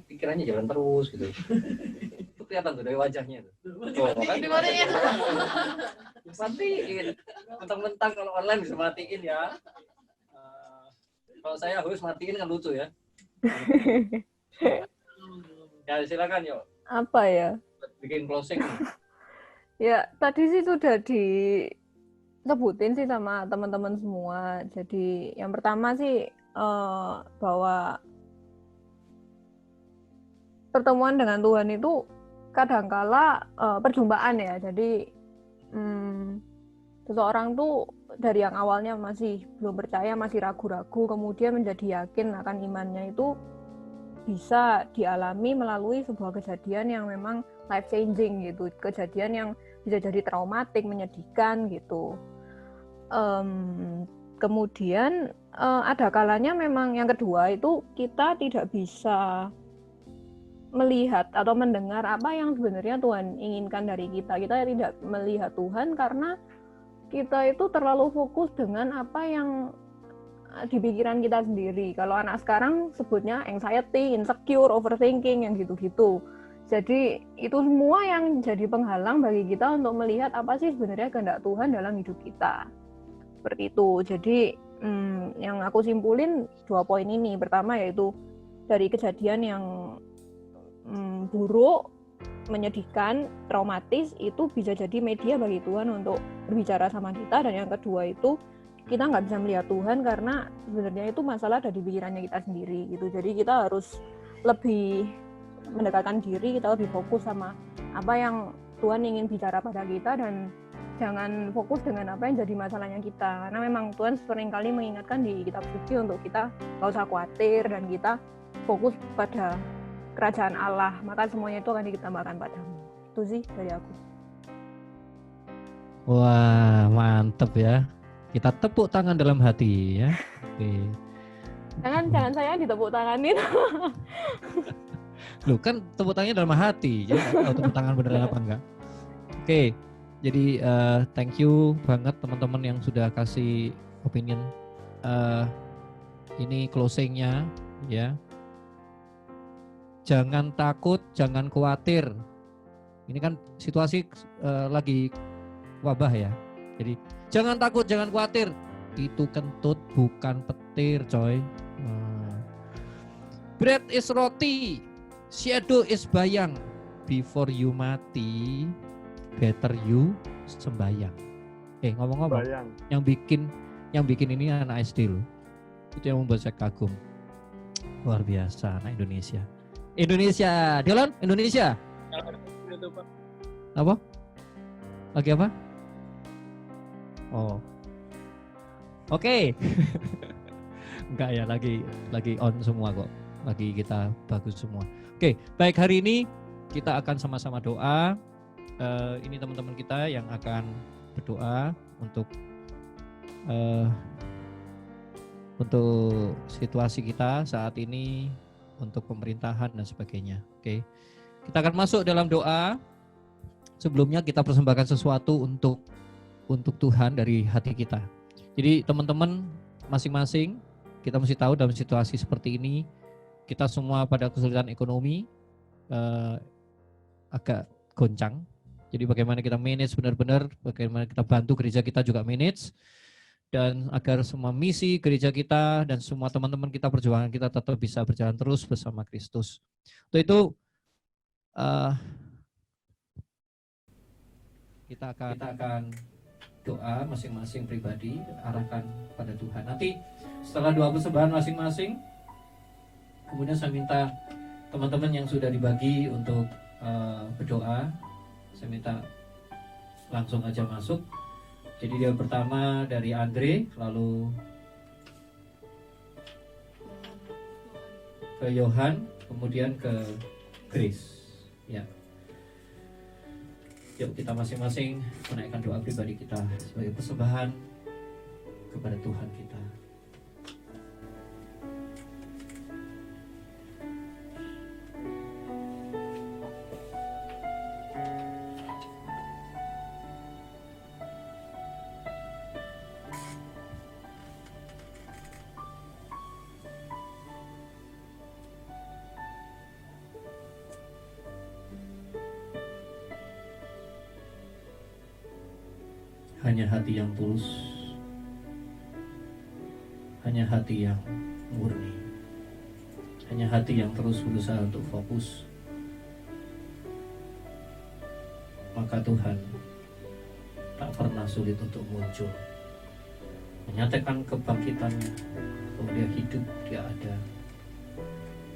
pikirannya jalan terus gitu. Itu kelihatan tuh dari wajahnya tuh. Kan? Matiin. Mentang-mentang kalau online bisa matiin ya. Kalau saya harus matiin kan lucu ya. Ya silakan yuk. Apa ya? Bikin closing. Ya tadi sih sudah disebutin sih sama teman-teman semua. Jadi yang pertama sih bahwa pertemuan dengan Tuhan itu kadangkala perjumpaan ya. Jadi seseorang tuh dari yang awalnya masih belum percaya, masih ragu-ragu, kemudian menjadi yakin akan imannya itu bisa dialami melalui sebuah kejadian yang memang life changing gitu, kejadian yang bisa jadi traumatik, menyedihkan gitu. Kemudian ada kalanya memang yang kedua itu kita tidak bisa melihat atau mendengar apa yang sebenarnya Tuhan inginkan dari kita. Kita tidak melihat Tuhan karena kita itu terlalu fokus dengan apa yang di pikiran kita sendiri. Kalau anak sekarang sebutnya anxiety, insecure, overthinking, yang gitu-gitu. Jadi itu semua yang jadi penghalang bagi kita untuk melihat apa sih sebenarnya kehendak Tuhan dalam hidup kita. Seperti itu. Jadi yang aku simpulin 2 poin ini. Pertama yaitu dari kejadian yang buruk, menyedihkan, traumatis, itu bisa jadi media bagi Tuhan untuk berbicara sama kita. Dan yang kedua itu kita nggak bisa melihat Tuhan karena sebenarnya itu masalah dari pikirannya kita sendiri gitu. Jadi kita harus lebih mendekatkan diri, kita lebih fokus sama apa yang Tuhan ingin bicara pada kita dan jangan fokus dengan apa yang jadi masalahnya kita. Karena memang Tuhan seringkali mengingatkan di kitab suci untuk kita nggak usah khawatir dan kita fokus pada kerajaan Allah, maka semuanya itu akan ditambahkan padamu. Itu sih dari aku. Wah, mantep ya. Kita tepuk tangan dalam hati ya. Oke. Jangan saya ditepuk tanganin. Loh kan tepuk tangannya dalam hati, jadi nggak tahu tepuk tangan beneran apa enggak. Oke, jadi thank you banget teman-teman yang sudah kasih opinion. Ini closingnya ya. Jangan takut, jangan khawatir. Ini kan situasi lagi wabah ya. Jadi jangan takut, jangan khawatir. Itu kentut bukan petir, coy. Bread is roti, shadow is bayang. Before you mati, better you sembayang. Ngomong-ngomong, Bayang. yang bikin ini anak SD loh. Itu yang membuat saya kagum. Luar biasa anak Indonesia. Dylan, Indonesia. Apa? Lagi apa? Oh. Oke. Enggak ya, lagi on semua kok. Lagi kita bagus semua. Oke, baik, hari ini kita akan sama-sama doa. Ini teman-teman kita yang akan berdoa untuk situasi kita saat ini, untuk pemerintahan dan sebagainya. Oke. Kita akan masuk dalam doa. Sebelumnya kita persembahkan sesuatu untuk Tuhan dari hati kita. Jadi teman-teman masing-masing kita mesti tahu dalam situasi seperti ini kita semua pada kesulitan ekonomi, agak goncang. Jadi bagaimana kita manage benar-benar, bagaimana kita bantu gereja kita juga manage, dan agar semua misi gereja kita dan semua teman-teman kita, perjuangan kita tetap bisa berjalan terus bersama Kristus. Untuk itu kita akan doa masing-masing pribadi, arahkan pada Tuhan. Nanti setelah doa persembahan masing-masing, kemudian saya minta teman-teman yang sudah dibagi untuk berdoa, saya minta langsung aja masuk. Jadi dia pertama dari Andre, lalu ke Yohan, kemudian ke Grace. Ya. Yuk kita masing-masing menaikkan doa pribadi kita sebagai persembahan kepada Tuhan kita. Hanya hati yang tulus, hanya hati yang murni, hanya hati yang terus berusaha untuk fokus, maka Tuhan tak pernah sulit untuk muncul, menyatakan kebangkitannya, bahwa dia hidup, dia ada,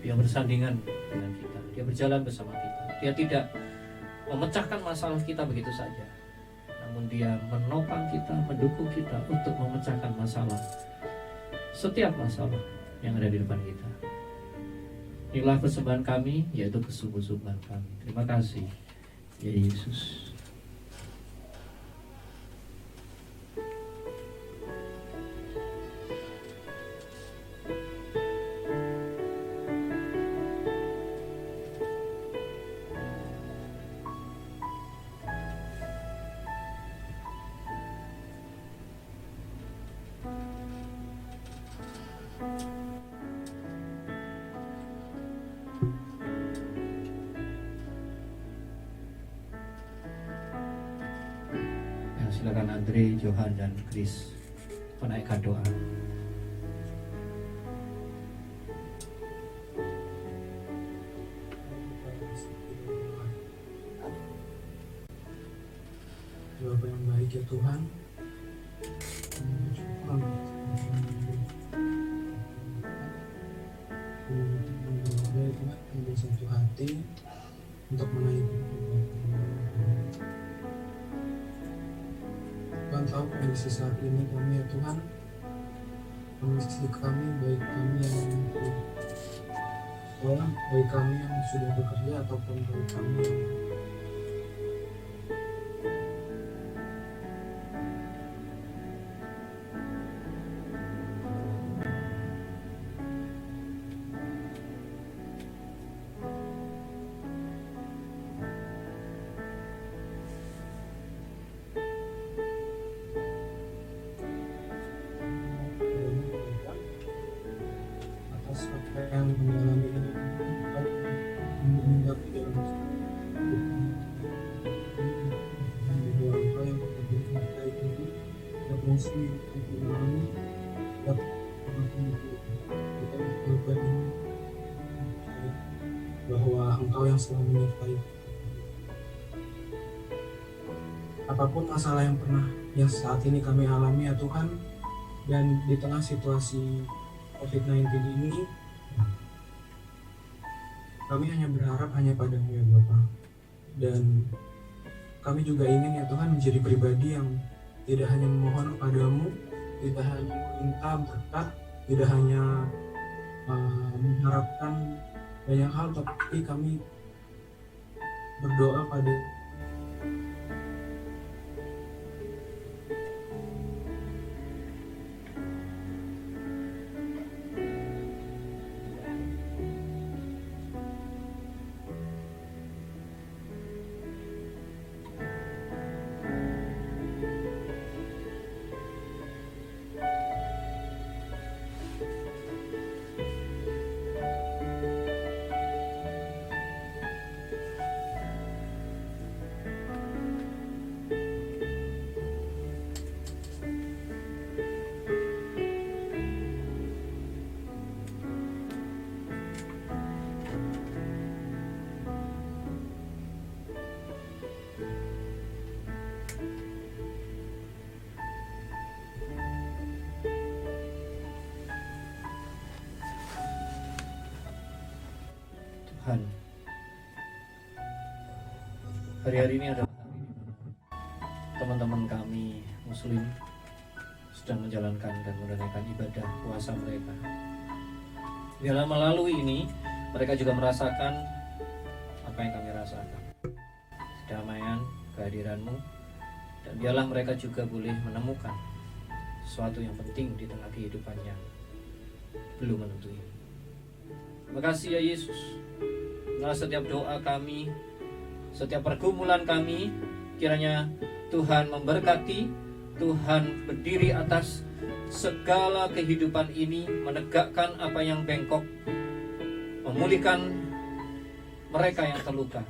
dia bersandingan dengan kita, dia berjalan bersama kita, dia tidak memecahkan masalah kita begitu saja. namun Dia menopang kita, mendukung kita untuk memecahkan masalah, setiap masalah yang ada di depan kita. Inilah persembahan kami, yaitu kesungguh-sungguhan kami. Terima kasih, ya Yesus. Silakan Andre, Johan, dan Chris menaikkan doa. Bapa yang baik ya Tuhan, dengan satu hati untuk menaikkan. Tuhan tahu kondisi saat ini kami ya Tuhan, kondisi kami, baik kami yang sekolah, baik kami yang sudah bekerja, ataupun baik kami yang apa yang mengalami ini, menghinggapi dalam yang terkait ini, emosi yang mengalami, kita melakukan ini bahwa Engkau yang selalu menyertai. Apapun masalah yang saat ini kami alami ya Tuhan, dan di tengah situasi COVID-19 ini, kami hanya berharap hanya padamu ya Bapa. Dan kami juga ingin ya Tuhan menjadi pribadi yang tidak hanya memohon kepadamu, tidak hanya meminta berkat, tidak hanya mengharapkan banyak hal, tapi kami berdoa pada Tuhan, hari-hari ini adalah teman-teman kami Muslim sedang menjalankan dan menunaikan ibadah puasa mereka. Biarlah melalui ini mereka juga merasakan apa yang kami rasakan, kedamaian, kehadiran-Mu, dan biarlah mereka juga boleh menemukan sesuatu yang penting di tengah kehidupan yang belum menentu ini. Terima kasih ya Yesus. Nah, setiap doa kami, setiap pergumulan kami, kiranya Tuhan memberkati, Tuhan berdiri atas segala kehidupan ini, menegakkan apa yang bengkok, memulihkan mereka yang terluka.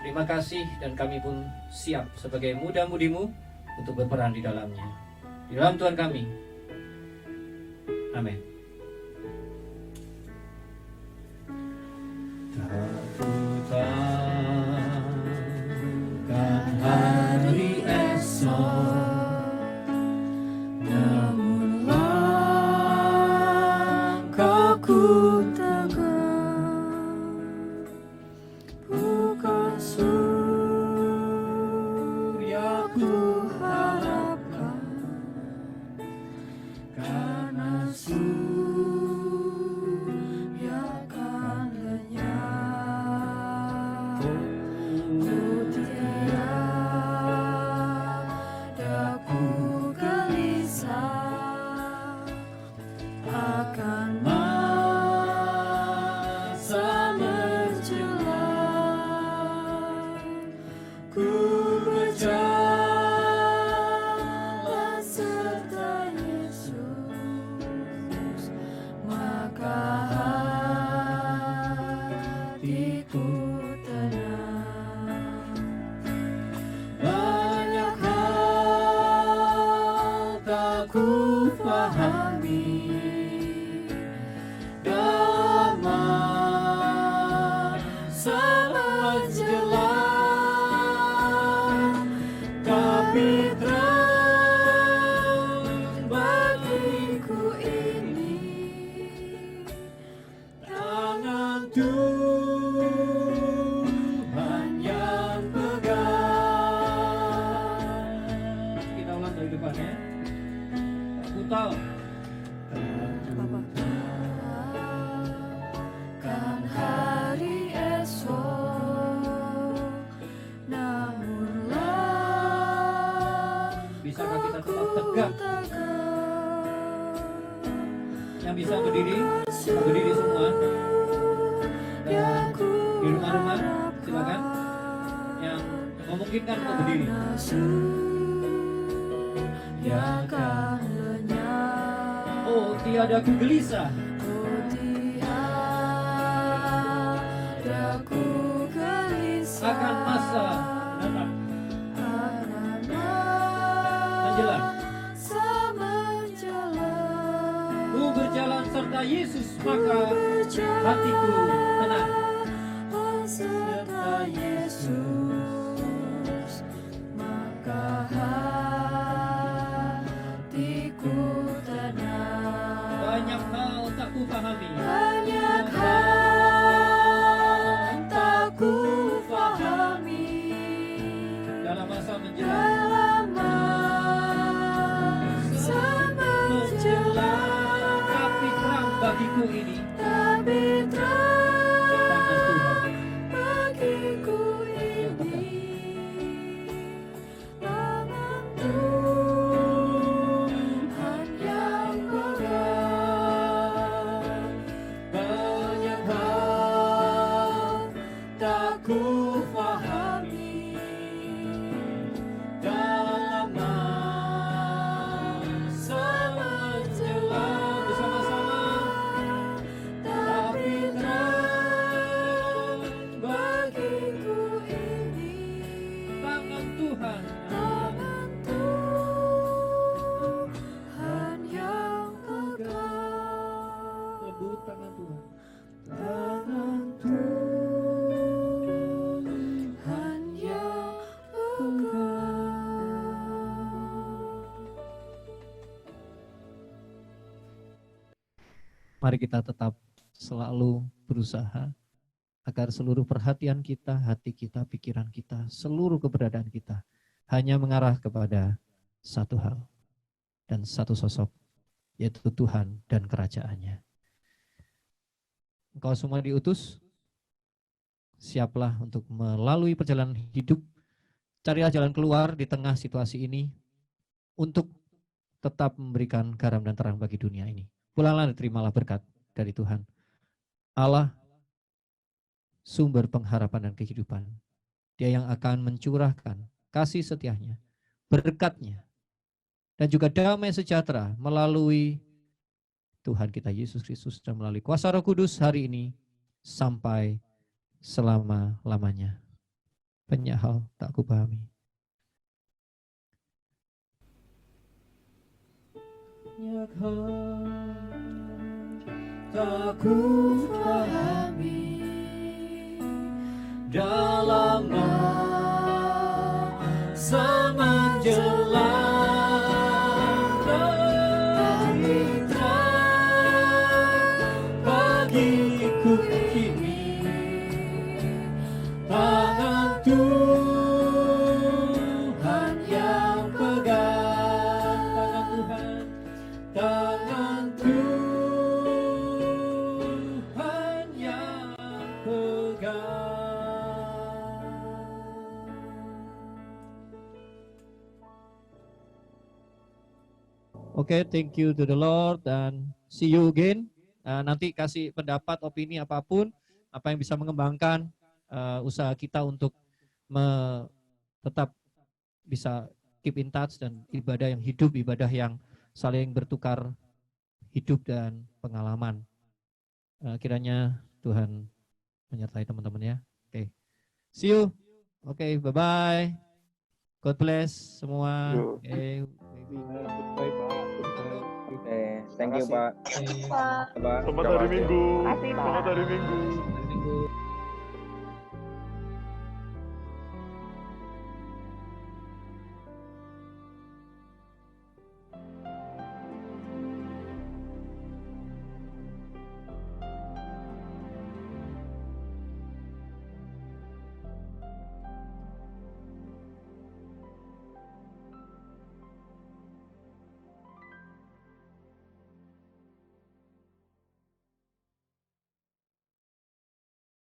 Terima kasih, dan kami pun siap sebagai muda-mudimu untuk berperan di dalamnya. Di dalam Tuhan kami. Amin. Takutkan hari esok, namun langkahku tegak, bukan suryaku tiada ku gelisah akan masa menjelang. Ku berjalan serta Yesus, maka hatiku tenang. Banyak hal tak ku pahami dalam masa menjelang, tapi terang bagiku ini tangan Tuhan yang pegang. Kita ulang dari depan ya. Aku tahu kan hari esok, namunlah bisakah kita tetap tegak? Yang bisa berdiri semua. Dan di rumah-rumah silakan. Yang memungkinkan untuk berdiri. Yang lenyap. Oh, tiada ku gelisah. Oh, tiada ku gelisah Akan masa datang menjelang. Ku berjalan serta Yesus, maka hatiku tenang. Serta Yesus, maka hatiku tenang. Banyak hal tak ku pahami. Banyak hal tak ku pahami Dalam masa menjelang. dalam masa menjelang, Tapi terang bagiku ini tapi tangan Tuhan. bagiku ini tangan Tuhan yang pegang. Banyak hal tak ku pahami dalam masa menjelang. Bersama-sama. Tapi terang bagiku ini Tangan Tuhan. tangan Tuhan yang pegang. Lembut tangan Tuhan. Tangan Tuhan yang pegang. Mari kita tetap selalu berusaha agar seluruh perhatian kita, hati kita, pikiran kita, seluruh keberadaan kita hanya mengarah kepada satu hal dan satu sosok, yaitu Tuhan dan kerajaannya. Engkau semua diutus, siaplah untuk melalui perjalanan hidup, carilah jalan keluar di tengah situasi ini untuk tetap memberikan garam dan terang bagi dunia ini. Pulanglah dan terimalah berkat dari Tuhan. Allah, sumber pengharapan dan kehidupan. Dia yang akan mencurahkan kasih setianya, berkatnya, dan juga damai sejahtera melalui Tuhan kita Yesus Kristus dan melalui kuasa Roh Kudus hari ini sampai selama-lamanya. Banyak hal tak kupahami. Banyak hal tak ku pahami dalam masa menjelang, tapi terang bagiku kini tangan Tuhan yang pegang. Tangan Tuhan yang pegang. Oke, thank you to the Lord dan see you again. Nanti kasih pendapat, opini apapun, apa yang bisa mengembangkan usaha kita untuk tetap bisa keep in touch dan ibadah yang hidup, ibadah yang saling bertukar hidup dan pengalaman. Kiranya Tuhan menyertai teman-teman ya. Oke. See you. Oke, bye-bye. God bless semua. Bye, Thank you, Pak. Pak. Selamat hari Minggu. Terima kasih, Pak. Selamat hari Minggu.